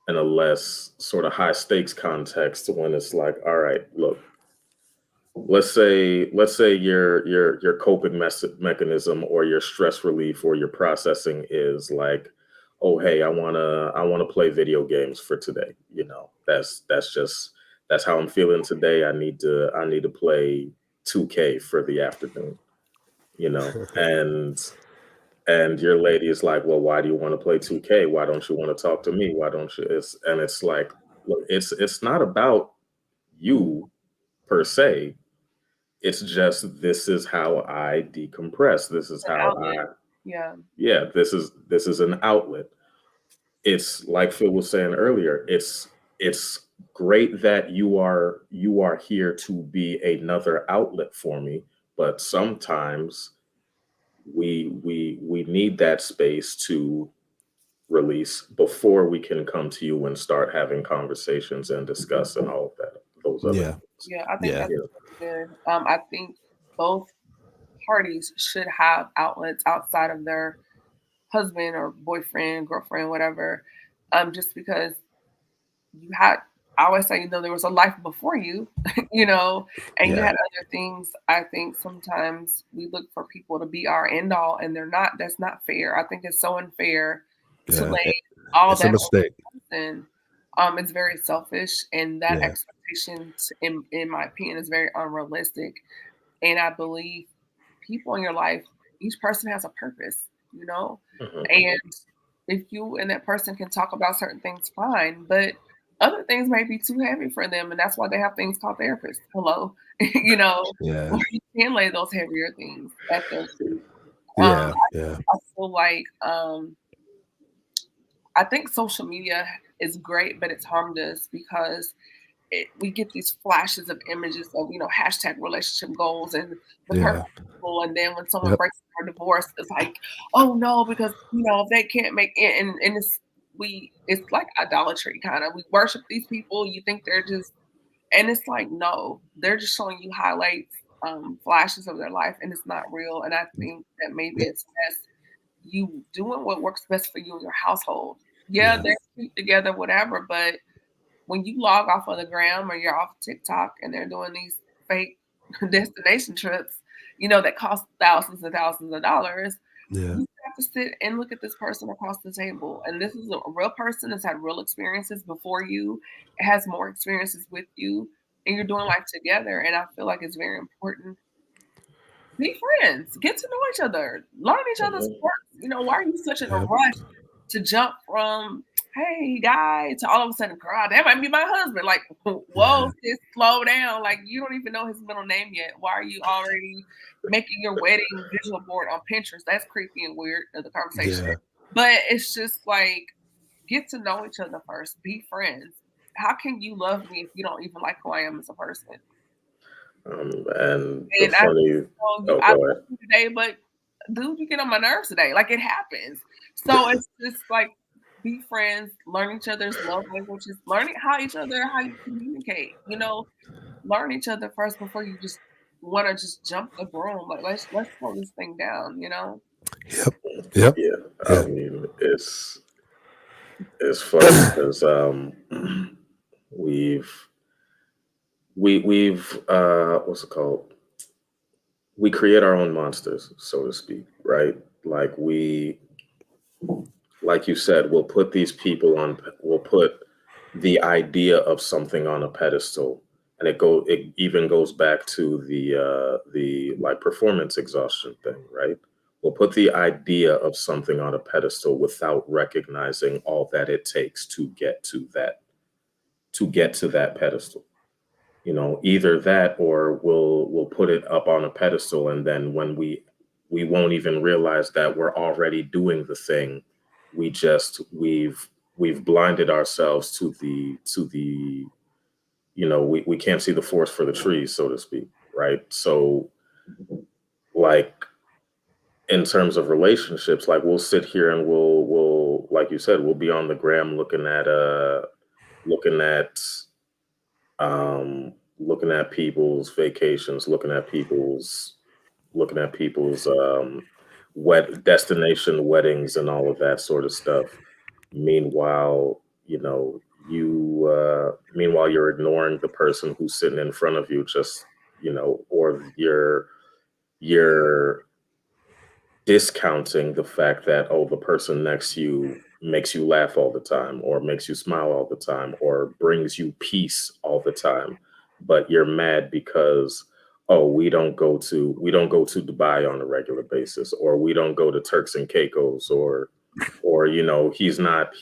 in a less sort of high stakes context when it's like, all right, look, let's say your coping mechanism or your stress relief or your processing is like, oh hey, I wanna play video games for today. That's how I'm feeling today. I need to play 2K for the afternoon. And your lady is like, well, why do you want to play 2K? Why don't you want to talk to me? Why don't you? It's like, look, it's not about you per se. It's just, this is how I decompress. This is An how outlet. I Yeah. yeah, this is an outlet. It's like Phil was saying earlier, it's great that you are here to be another outlet for me, but sometimes we need that space to release before we can come to you and start having conversations and discuss and all of that, those other Yeah. things. Yeah, I think Yeah. that's Yeah. good. I think both parties should have outlets outside of their husband or boyfriend, girlfriend, whatever. Just because you had, I always say, there was a life before you, and you Yeah. had other things. I think sometimes we look for people to be our end all, and they're not. That's not fair. I think it's so unfair to Yeah. lay all It's a that on mistake. the person. It's very selfish, and that Yeah. expectation, in my opinion, is very unrealistic. And I believe people in your life, each person has a purpose, you know? Mhm. And if you and that person can talk about certain things, fine. But other things may be too heavy for them. And that's why they have things called therapists. Hello. Yeah. Where you can lay those heavier things at their feet. Yeah. Yeah. I feel like I think social media is great, but it's harmed us because we get these flashes of images of hashtag relationship goals and the Yeah. perfect people, and then when someone Yep. breaks their divorce, it's like, oh no, because if they can't make it, and it's like idolatry kind of. We worship these people. You think they're just, and it's like, no, they're just showing you highlights, flashes of their life, and it's not real. And I think that maybe Yeah. it's best you doing what works best for you and your household. Yeah, Yeah. they're cute together, whatever, but when you log off of the gram or you're off TikTok and they're doing these fake destination trips, that cost thousands and thousands of dollars, Yeah. you have to sit and look at this person across the table. And this is a real person that's had real experiences before you, has more experiences with you, and you're doing life together. And I feel like it's very important. Be friends, get to know each other, learn each other's Mhm. quirks. Why are you such in a Yep. rush to jump from hey guy to all of a sudden, girl, that might be my husband? Like, whoa, Yeah. sis, slow down. Like, you don't even know his middle name yet. Why are you already making your wedding visual board on Pinterest? That's creepy and weird, the conversation. Yeah. But it's just like, get to know each other first. Be friends. How can you love me if you don't even like who I am as a person? And the And I funny, oh, I go love ahead. you today, but dude, you get on my nerves today. Like, it happens. So it's just like, be friends, learn each other's love languages, learning how you communicate. Learn each other first before you just want to just jump the broom. Like, let's slow this thing down. Yep. Yep. Yeah, I Yeah. mean, it's funny because we've we've what's it called? We create our own monsters, so to speak, right? Like like you said, we'll put the idea of something on a pedestal, and it even goes back to the like performance exhaustion thing, right? We'll put the idea of something on a pedestal without recognizing all that it takes to get to that pedestal. Either that, or we'll put it up on a pedestal, and then when we won't even realize that we're already doing the thing. We've blinded ourselves to the we can't see the forest for the trees, so to speak, right? So, like, in terms of relationships, like, we'll sit here and we'll like you said, we'll be on the gram looking at looking at people's vacations, looking at people's wed destination weddings and all of that sort of stuff. Meanwhile, meanwhile you're ignoring the person who's sitting in front of you, just or you're discounting the fact that, oh, the person next to you makes you laugh all the time, or makes you smile all the time, or brings you peace all the time, but you're mad because, oh, we don't go to Dubai on a regular basis, or we don't go to Turks and Caicos, or he's not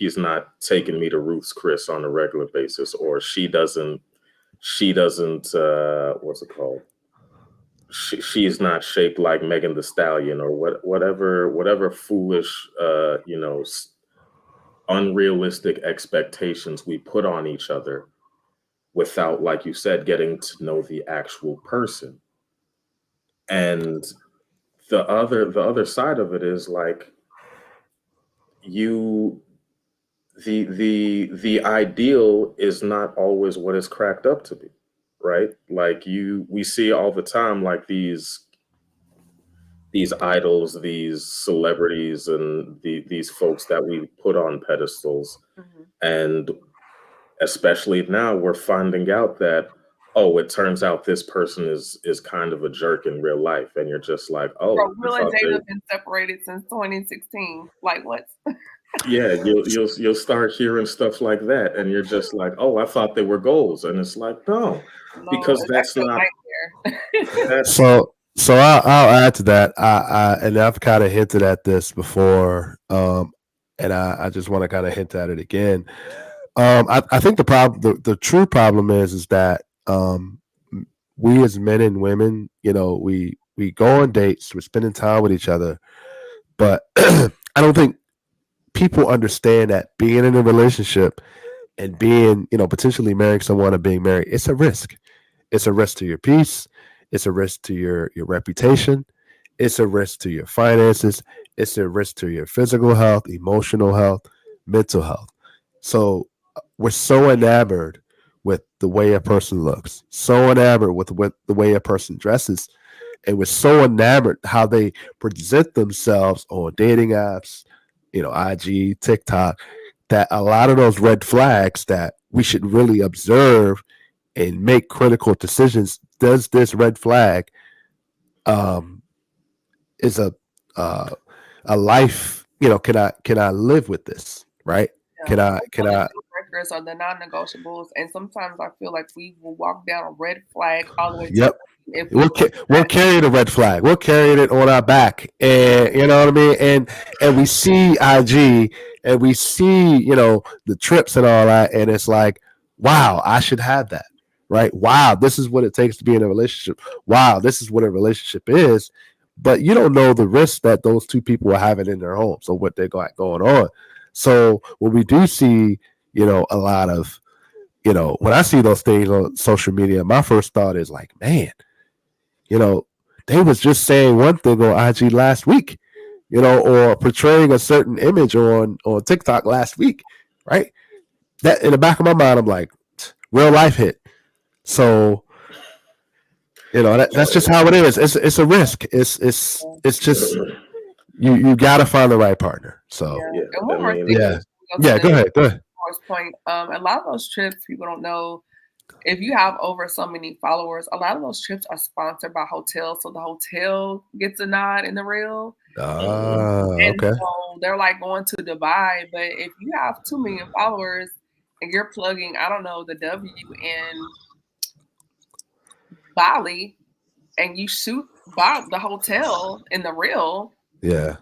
taking me to Ruth's Chris on a regular basis, or she doesn't what's it called, she's not shaped like Megan the Stallion, or whatever foolish unrealistic expectations we put on each other without, like you said, getting to know the actual person. And the other side of it is like, you the ideal is not always what it's cracked up to be, right? Like, we see all the time, like, these idols, these celebrities, and these folks that we put on pedestals. And especially now, we're finding out that, oh, it turns out this person is kind of a jerk in real life, and you're just like, oh, Bro, Will and Jada have been separated since 2016. Like, what? yeah, you'll start hearing stuff like that, and you're just like, oh, I thought they were goals, and it's like, no, because that's not that's So I'll add to that. And I've kind of hinted at this before, and I just want to kind of hint at it again. I think the true problem is that we as men and women, we go on dates, we're spending time with each other, but I don't think people understand that being in a relationship and being, potentially marrying someone or being married, it's a risk. It's a risk to your peace. It's a risk to your reputation. It's a risk to your finances. It's a risk to your physical health, emotional health, mental health. So we're so enamored with the way a person looks, so enamored with the way a person dresses, and we're so enamored how they present themselves on dating apps, IG, TikTok, that a lot of those red flags that we should really observe and make critical decisions. Does this red flag um, is a life? Can I live with this? Right? Yeah. Can I? Breakers are the non-negotiables, and sometimes I feel like we will walk down a red flag all the way to Yep. if We'll carry the red flag. We'll carry it on our back, and you know what I mean. And we see IG, and we see the trips and all that, and it's like, wow, I should have that, right? Wow, this is what it takes to be in a relationship. Wow, this is what a relationship is. But you don't know the risk that those two people are having in their homes or what they got going on. So when we do see, a lot of, when I see those things on social media, my first thought is like, man, they was just saying one thing on IG last week, or portraying a certain image on TikTok last week, right? That in the back of my mind, I'm like, real life hit. So, that's just how it is. It's a risk. It's just you got to find the right partner. So and one more thing. Yeah. Go ahead. Point. A lot of those trips, people don't know. If you have over so many followers, a lot of those trips are sponsored by hotels, so the hotel gets a nod in the reel. And Okay. so they're like going to Dubai, but if you have 2 million followers and you're plugging, I don't know, the W in Bali, and you shoot Bob the hotel in the reel, yeah,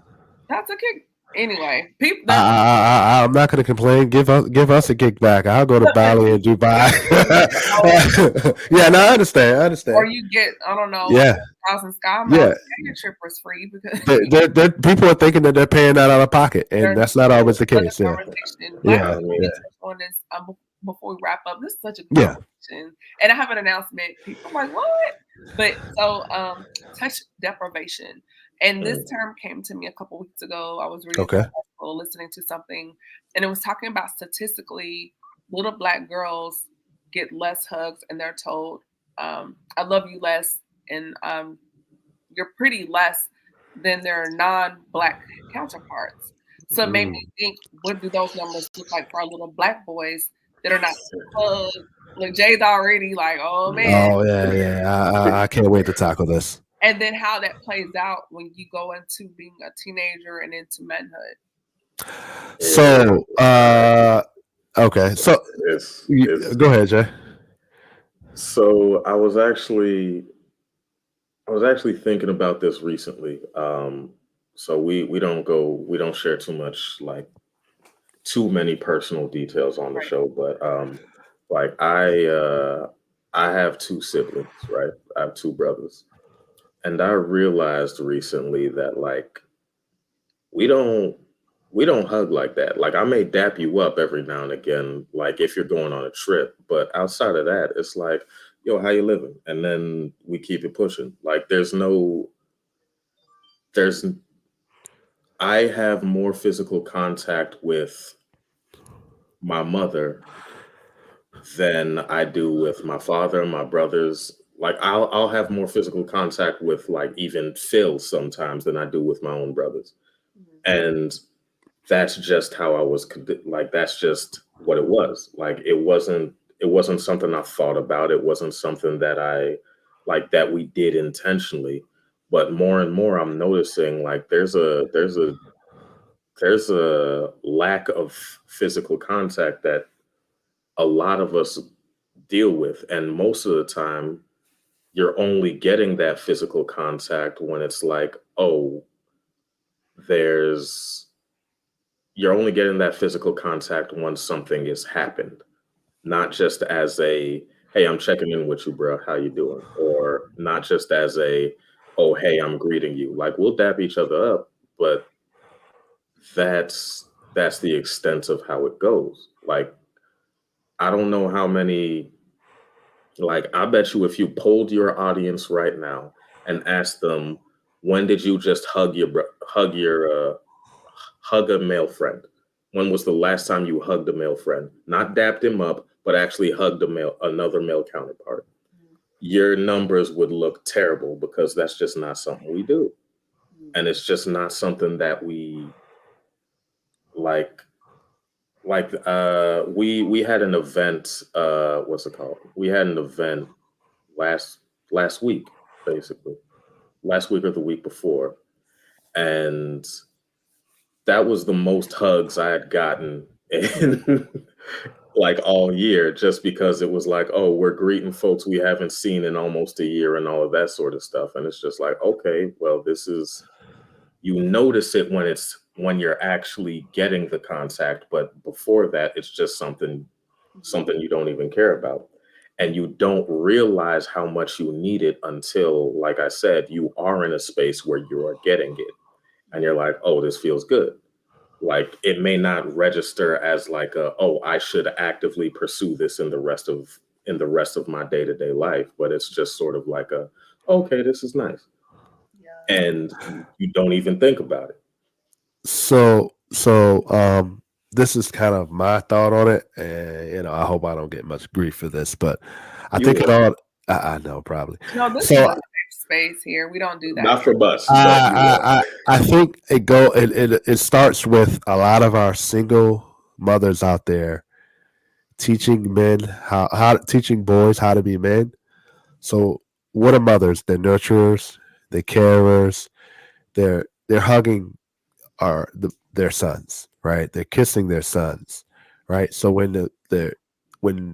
that's a kick. Anyway, people. I'm not going to complain. Give us a kickback. I'll go to Bali and Dubai. Yeah, no, I understand. Or you get, I don't know, yeah, Sky Miles. Yeah, your trip was free because people are thinking that they're paying that out of pocket, and that's not always the case. Yeah, yeah. On this before we wrap up, this is such a good conversation, and I have an announcement. People are like, what? But so, touch deprivation. And this term came to me a couple weeks ago. I was reading listening to something, and it was talking about statistically, little Black girls get less hugs, and they're told, "I love you" less, and you're pretty less than their non-Black counterparts. So it made me think, what do those numbers look like for our little Black boys that are not hugged? Look, Jay's already like, oh man. Oh yeah. I can't wait to tackle this. And then how that plays out when you go into being a teenager and into manhood. So, okay. So, go ahead, Jay. So I was actually thinking about this recently. So we don't share too many personal details on the show, but like I have two siblings, right? I have two brothers, and I realized recently that like we don't hug like that. Like I may dap you up every now and again, like if you're going on a trip, but outside of that, it's like, yo, how you living? And then we keep it pushing. Like I have more physical contact with my mother than I do with my father, my brothers. Like I'll have more physical contact with like even Phil sometimes than I do with my own brothers. And that's just how I was like, that's just what it was. Like it wasn't something I thought about. It wasn't something that that we did intentionally. But more and more I'm noticing like there's a lack of physical contact that a lot of us deal with. And most of the time you're only getting that physical contact when it's like, oh, you're only getting that physical contact when something has happened, not just as a, hey, I'm checking in with you, bro. How you doing? Or not just as a, oh, hey, I'm greeting you. Like we'll dap each other up, but that's the extent of how it goes. Like, I don't know how many, like, I bet you if you polled your audience right now and asked them, when did you just hug a male friend? When was the last time you hugged a male friend? Not dapped him up, but actually hugged another male counterpart. Your numbers would look terrible because that's just not something we do. And it's just not something that we like we had an event, what's it called? We had an event last week, basically. Last week or the week before. And that was the most hugs I had gotten in like all year, just because it was like, oh, we're greeting folks we haven't seen in almost a year and all of that sort of stuff. And it's just like, okay, well, you notice it when you're actually getting the contact, but before that, it's just something you don't even care about. And you don't realize how much you need it until, like I said, you are in a space where you are getting it. And you're like, oh, this feels good. Like it may not register as like I should actively pursue this in the rest of my day-to-day life, but it's just sort of like okay, this is nice. Yeah. And you don't even think about it. So this is kind of my thought on it, and I hope I don't get much grief for this, but I think it all. I know probably. No, this is a safe space here. We don't do that. Not for us. I think it starts with a lot of our single mothers out there teaching men teaching boys how to be men. So what are mothers? They're nurturers, they're carers, they're hugging their sons, right? They're kissing their sons, right? So when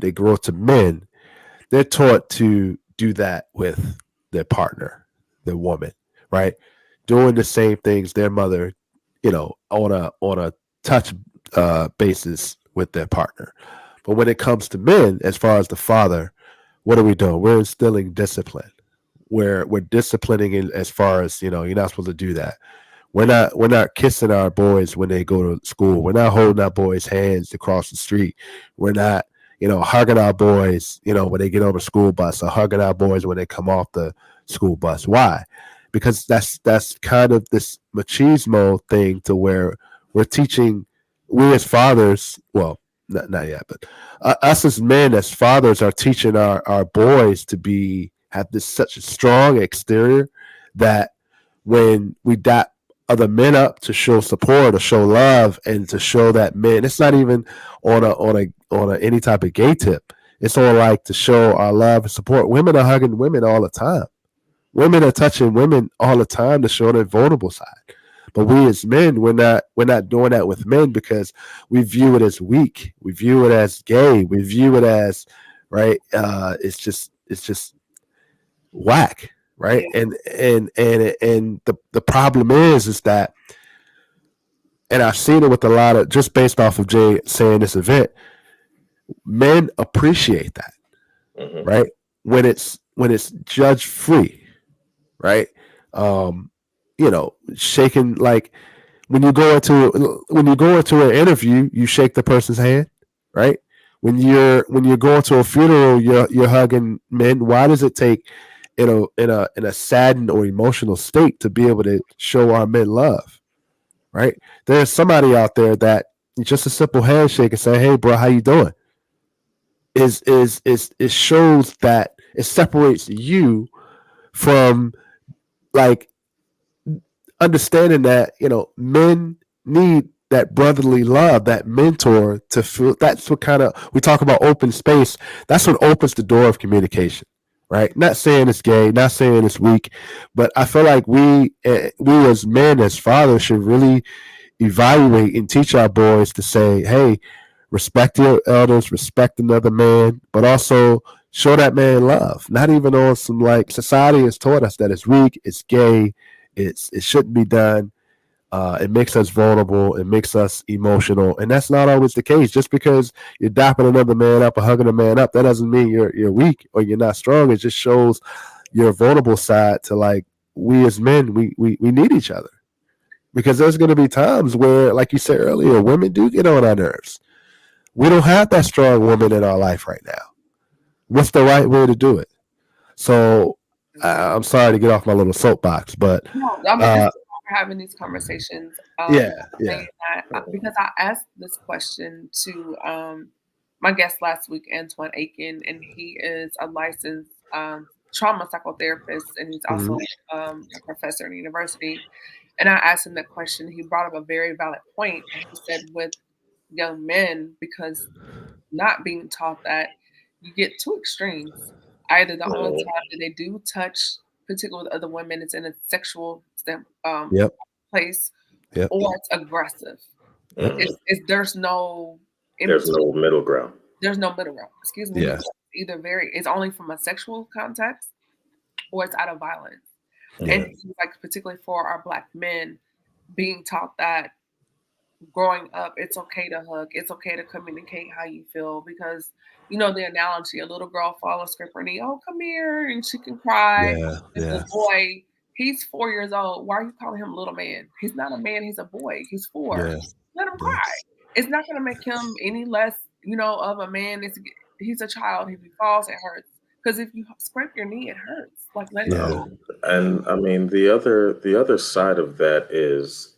they grow to men, they're taught to do that with their partner, their woman, right? Doing the same things their mother, on a touch basis with their partner. But when it comes to men, as far as the father, what are we doing? We're instilling discipline. We're disciplining it as far as, you're not supposed to do that. We're not kissing our boys when they go to school. We're not holding our boys' hands to cross the street. We're not, hugging our boys, when they get on the school bus, or hugging our boys when they come off the school bus. Why? Because that's kind of this machismo thing to where we're teaching, we as fathers, well, not yet, but us as men, as fathers, are teaching our boys to have this such a strong exterior that when we dap other men up to show support or show love and to show that men. It's not even on any type of gay tip. It's on like to show our love and support. Women are hugging women all the time. Women are touching women all the time to show their vulnerable side. But we as men, we're not doing that with men because we view it as weak. We view it as gay. We view it as right. It's just whack, right? Yeah. And the problem is that, and I've seen it with a lot of just based off of Jay saying this event, men appreciate that, Mm-hmm. right? When it's judge free, right? Um, shaking like when you go into an interview, you shake the person's hand, right? When you're going to a funeral, you're hugging men. Why does it take in a saddened or emotional state to be able to show our men love, right? There's somebody out there that just a simple handshake and say, "Hey, bro, how you doing?" Is it shows that it separates you from like understanding that men need that brotherly love, that mentor to feel. That's what kind of we talk about open space. That's what opens the door of communication, right? Not saying it's gay, not saying it's weak, but I feel like we as men, as fathers, should really evaluate and teach our boys to say, hey, respect your elders, respect another man, but also show that man love. Not even on some like society has taught us that it's weak, it's gay, it shouldn't be done. It makes us vulnerable. It makes us emotional, and that's not always the case. Just because you're dapping another man up or hugging a man up, that doesn't mean you're weak or you're not strong. It just shows your vulnerable side to like we as men, we need each other because there's going to be times where, like you said earlier, women do get on our nerves. We don't have that strong woman in our life right now. What's the right way to do it? So I'm sorry to get off my little soapbox, but No, I mean, this uh, is why we're having these conversations. yeah, yeah, Saying that because I asked this question to my guest last week, Antoine Aiken, and he is a licensed trauma psychotherapist, and he's mhm, also a professor in the university. And I asked him that question. He brought up a very valid point, and he said with young men, because not being taught that, you get two extremes. Either the only Mm-hmm. time that they do touch, particularly with other women, it's in a sexual yep, place, yep, or it's aggressive. Mm-hmm. It's there's no in There's between. no middle ground. There's no middle ground. Excuse me. yeah, Because either very, it's only from a sexual context or it's out of violence. yeah, And he was like, particularly for our black men, being taught that growing up, it's okay to hug, it's okay to communicate how you feel because the analogy, a little girl follows scrape her knee, oh come here, and she can cry. yeah, And the yeah, boy, he's 4 years old. Why are you calling him little man? He's not a man, he's a boy. He's four. yeah, Let him yeah, cry. It's not gonna make him any less, of a man. He's a child. If he falls, it hurts. Because if you scrape your knee, it hurts. Like let it yeah, go. And I mean the other side of that is,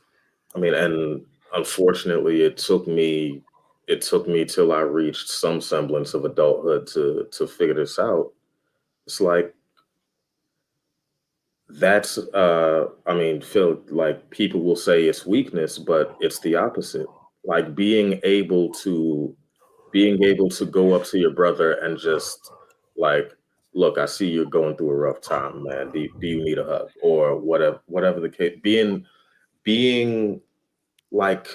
I mean, and unfortunately, it took me till I reached some semblance of adulthood to figure this out. It's like that's I mean, Phil, like people will say it's weakness, but it's the opposite. Like being able to go up to your brother and just like, look, I see you're going through a rough time, man. Do you need a hug or whatever the case? Being like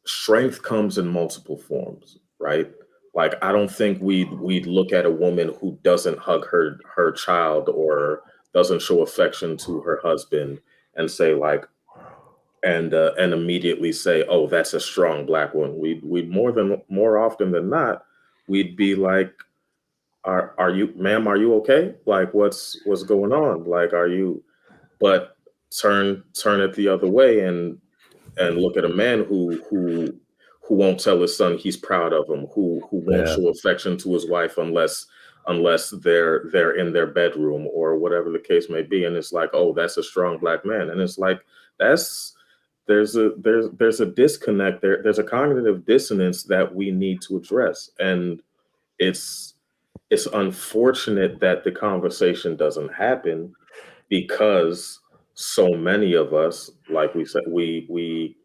strength comes in multiple forms, right? Like I don't think we'd look at a woman who doesn't hug her child or doesn't show affection to her husband and say like and immediately say, "Oh, that's a strong black woman." We'd more often than not, we'd be like, "Are you, ma'am? Are you okay? Like, what's going on? Like, are you?" But turn it the other way and look at a man who won't tell his son he's proud of him, who won't yeah, show affection to his wife unless they're in their bedroom or whatever the case may be, and it's like, oh, that's a strong black man, and it's like that's there's a disconnect there. There's a cognitive dissonance that we need to address, and it's it's unfortunate that the conversation doesn't happen because so many of us, like we said, we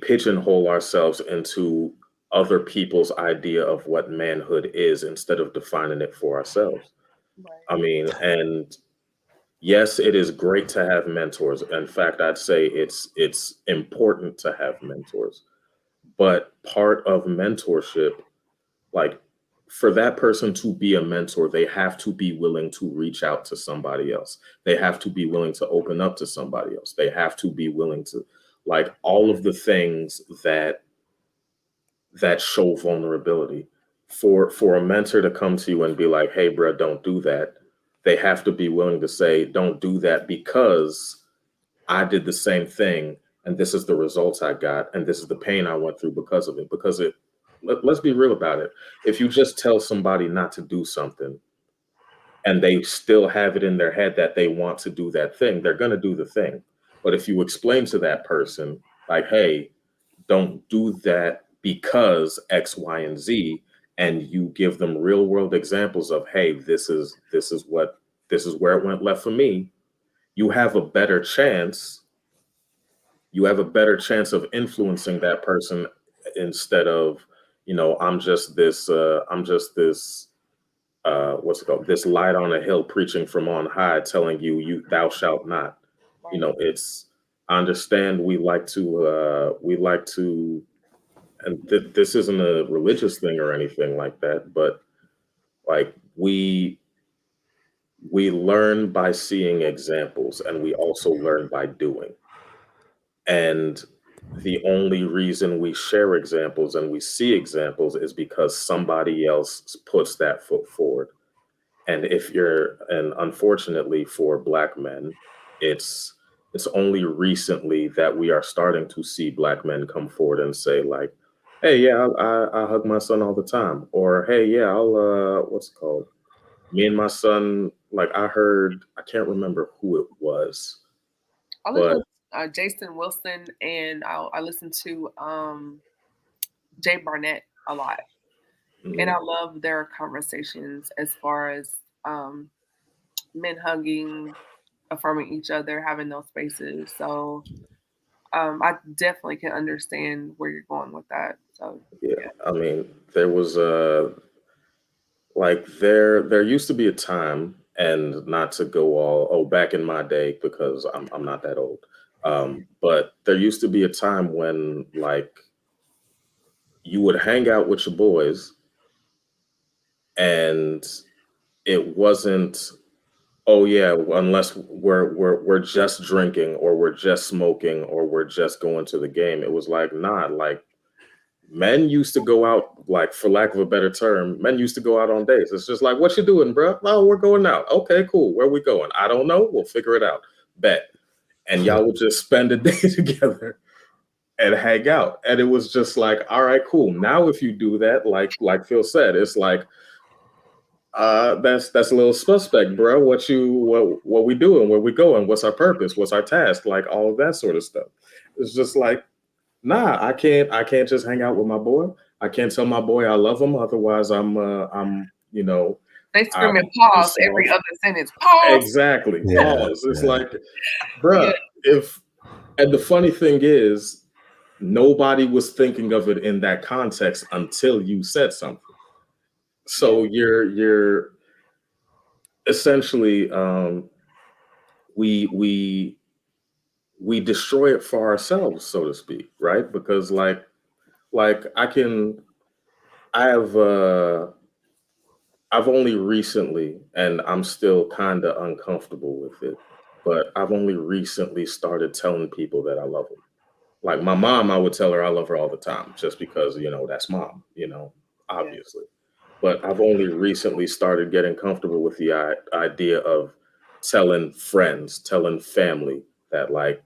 pigeonhole ourselves into other people's idea of what manhood is instead of defining it for ourselves. Right. I mean, and yes, it is great to have mentors. In fact, I'd say it's important to have mentors. But part of mentorship, like for that person to be a mentor, they have to be willing to reach out to somebody else. They have to be willing to open up to somebody else. They have to be willing to, like, all of the things that show vulnerability. For a mentor to come to you and be like, "Hey, bro, don't do that." They have to be willing to say, "Don't do that because I did the same thing, and this is the results I got, and this is the pain I went through because of it." Because let's be real about it. If you just tell somebody not to do something and they still have it in their head that they want to do that thing, they're going to do the thing. But if you explain to that person, like, "Hey, don't do that because X, Y, and Z," and you give them real world examples of, "Hey, this is where it went left for me," you have a better chance of influencing that person instead of, I'm just this what's it called, this light on a hill preaching from on high telling you, thou shalt not. Right. It's, I understand we like to, and this isn't a religious thing or anything like that, but like we learn by seeing examples, and we also learn by doing. And the only reason we share examples and we see examples is because somebody else puts that foot forward. And unfortunately for Black men, it's only recently that we are starting to see Black men come forward and say, like, "Hey, yeah, I hug my son all the time," or, "Hey, yeah, I'll what's it called? Me and my son, like, I can't remember who it was, I listen but to Jason Wilson, and I listen to Jay Barnett a lot, and I mm, love their conversations as far as men hugging, affirming each other, having those spaces. So I definitely can understand where you're going with that. So yeah, yeah, I mean, there was there used to be a time, and not to go all, oh, back in my day, because I'm not that old. But there used to be a time when, like, you would hang out with your boys, and it wasn't, "Oh yeah, unless we're just drinking, or we're just smoking, or we're just going to the game." It was like, "Nah, like, men used to go out, like, for lack of a better term, men used to go out on dates." It's just like, "What you doing, bro?" "Oh, we're going out." "Okay, cool. Where we going?" "I don't know. We'll figure it out." Bet. And y'all would just spend a day together and hang out. And it was just like, all right, cool. Now if you do that, like Phil said, it's like, that's a little suspect, bro. What we doing? Where we going? What's our purpose? What's our task? Like, all of that sort of stuff. It's just like, nah, I can't just hang out with my boy. I can't tell my boy I love him. Otherwise, they I'm screaming pause every soft. other sentence. Pause. Exactly. Yeah, Pause. It's yeah. like, Yeah. bruh, if and the funny thing is, nobody was thinking of it in that context until you said something. Yeah. So you're essentially, we destroy it for ourselves, so to speak, right? Because, like I have I've only recently, and I'm still kind of uncomfortable with it, but I've only recently started telling people that I love them. Like my mom, I would tell her I love her all the time, just because, that's mom, Yeah. obviously. But I've only recently started getting comfortable with the idea of telling friends, telling family that, like,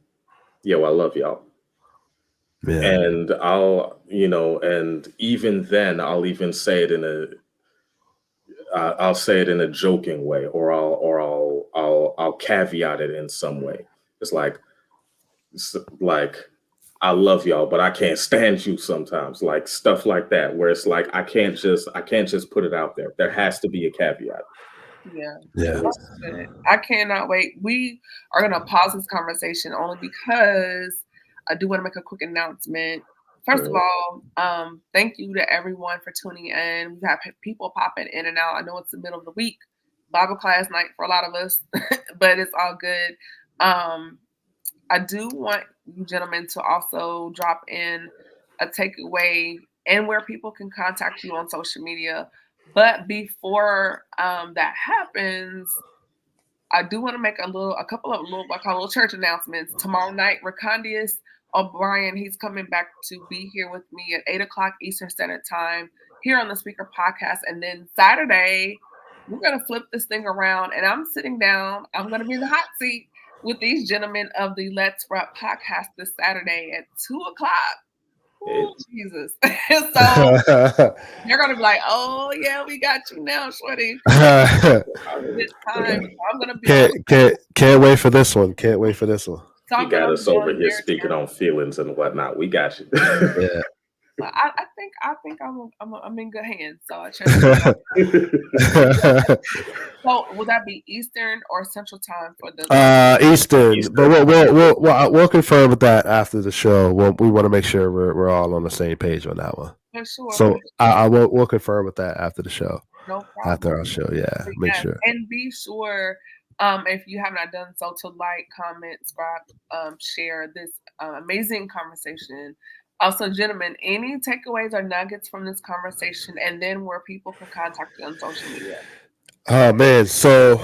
"Yo, I love y'all." Yeah. And and even then, I'll say it in a joking way, or I'll caveat it in some way. It's like, "I love y'all, but I can't stand you sometimes," like stuff like that, where it's like, I can't just put it out there. There has to be a caveat. Yeah. Yeah. That's good. I cannot wait. We are going to pause this conversation only because I do want to make a quick announcement. First of all, thank you to everyone for tuning in. We've had people popping in and out. I know it's the middle of the week, Bible class night for a lot of us, but it's all good. I do want you gentlemen to also drop in a takeaway and where people can contact you on social media. But before that happens, I do want to make a couple of little, like, little church announcements. Tomorrow night, Recondius O'Brien, he's coming back to be here with me at 8 o'clock Eastern Standard Time here on the Speaker Podcast. And then Saturday, we're going to flip this thing around and I'm sitting down. I'm going to be in the hot seat with these gentlemen of the Let's Rap Podcast this Saturday at 2 o'clock. Oh, Jesus. So they're going to be like, oh, yeah, we got you now, shorty. Good time. I'm going to be on. Can't wait for this one. Can't wait for this one. So You got us over here speaking on feelings and whatnot. We got you. Yeah. I think I'm in good hands. So I trust you. So will that be Eastern or Central Time for the Eastern? But we'll confirm with that after the show. We want to make sure we're all on the same page on that one. For sure. So we'll confirm with that after the show. No problem. After our show, yeah. Make sure. And be sure, if you have not done so, to like, comment, subscribe, share this amazing conversation. Also, gentlemen, any takeaways or nuggets from this conversation, and then where people can contact you on social media? Oh man, so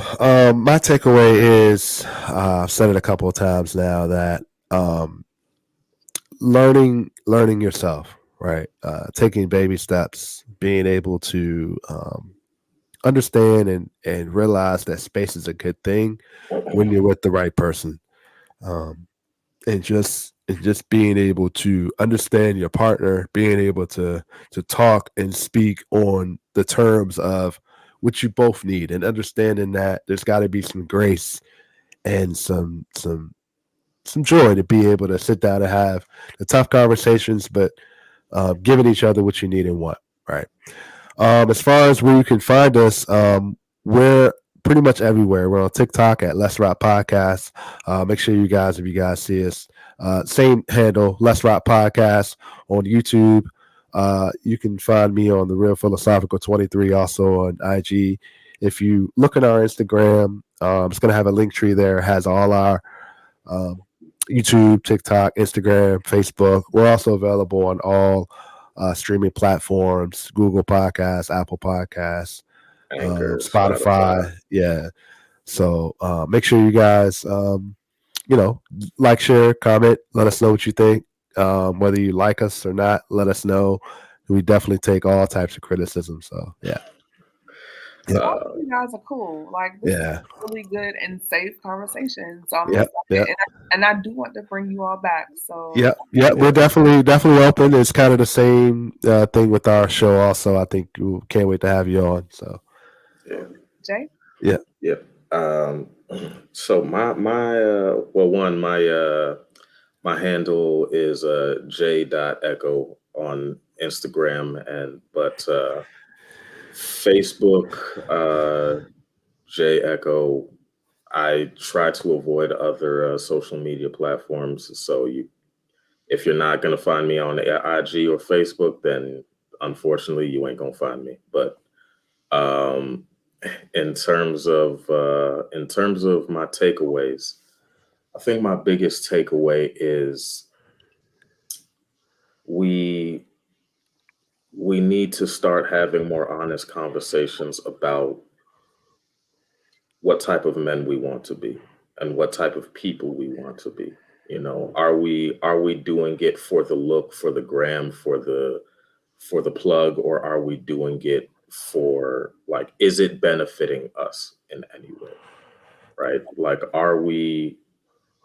my takeaway is I've said it a couple of times now that learning yourself, right? Taking baby steps, being able to understand and realize that space is a good thing when you're with the right person, and just being able to understand your partner, being able to talk and speak on the terms of what you both need, and understanding that there's got to be some grace and some joy to be able to sit down and have the tough conversations, but giving each other what you need and want, right? As far as where you can find us, we're pretty much everywhere. We're on TikTok at Let's Rock Podcast. Make sure you guys, if you guys see us, same handle, Let's Rock Podcast on YouTube. You can find me on the Real Philosophical 23, also on IG. If you look at our Instagram, it's going to have a link tree there. It has all our YouTube, TikTok, Instagram, Facebook. We're also available on all streaming platforms: Google Podcasts, Apple Podcasts, Anchor, Spotify. Yeah. So make sure you guys, like, share, comment, let us know what you think. Whether you like us or not, let us know. We definitely take all types of criticism. So yeah. You guys are cool. Like, this is really good and safe conversation. So I'm excited. And I do want to bring you all back. So we're definitely open. It's kind of the same thing with our show. Also, I think we can't wait to have you on. So Jay. Yeah. So my handle is j.echo on Instagram, but Facebook, J Echo. I try to avoid other social media platforms. So if you're not gonna find me on IG or Facebook, then unfortunately you ain't gonna find me. But in terms of my takeaways, I think my biggest takeaway is we need to start having more honest conversations about what type of men we want to be and what type of people we want to be. You know, are we doing it for the look, for the gram, for the plug, or are we doing it for, like, is it benefiting us in any way? Right? Like, are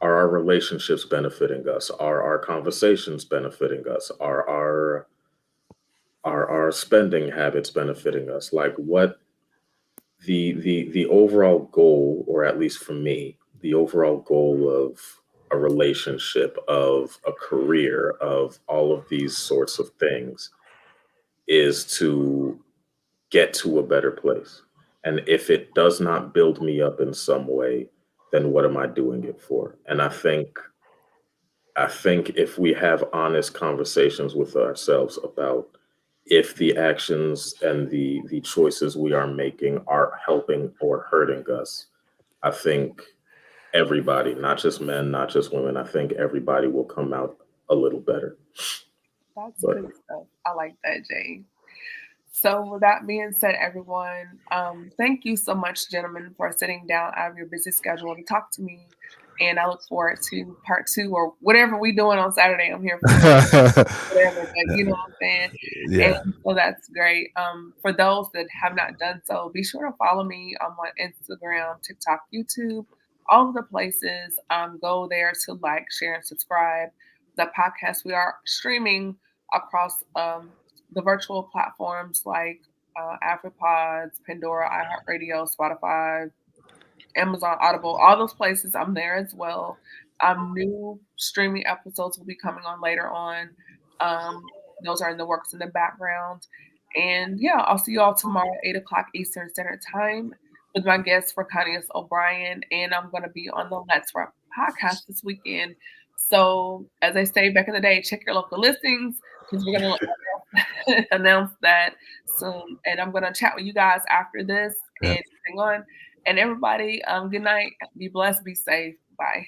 our relationships benefiting us? Are our conversations benefiting us? Are our spending habits benefiting us? Like, what the overall goal, or at least for me, the overall goal of a relationship, of a career, of all of these sorts of things is to get to a better place. And if it does not build me up in some way, then what am I doing it for? And I think if we have honest conversations with ourselves about if the actions and the choices we are making are helping or hurting us, I think everybody, not just men, not just women, I think everybody will come out a little better. That's But good stuff. I like that, Jay. So with that being said, everyone, thank you so much, gentlemen, for sitting down out of your busy schedule to talk to me. And I look forward to part 2 or whatever we doing on Saturday. I'm here for whatever, but you know what I'm saying? Yeah. And so that's great. For those that have not done so, be sure to follow me on my Instagram, TikTok, YouTube, all of the places. Go there to like, share, and subscribe. The podcast, we are streaming across the virtual platforms like AfriPods, Pandora, iHeartRadio, Spotify, Amazon Audible, all those places. I'm there as well. New streaming episodes will be coming on later on. Those are in the works in the background. And yeah, I'll see you all tomorrow at 8 o'clock Eastern Standard Time with my guest Recanius O'Brien. And I'm going to be on the Let's Rap podcast this weekend. So as I say back in the day, check your local listings because we're going to announce that soon. And I'm going to chat with you guys after this and hang on. And everybody, good night. Be blessed. Be safe. Bye.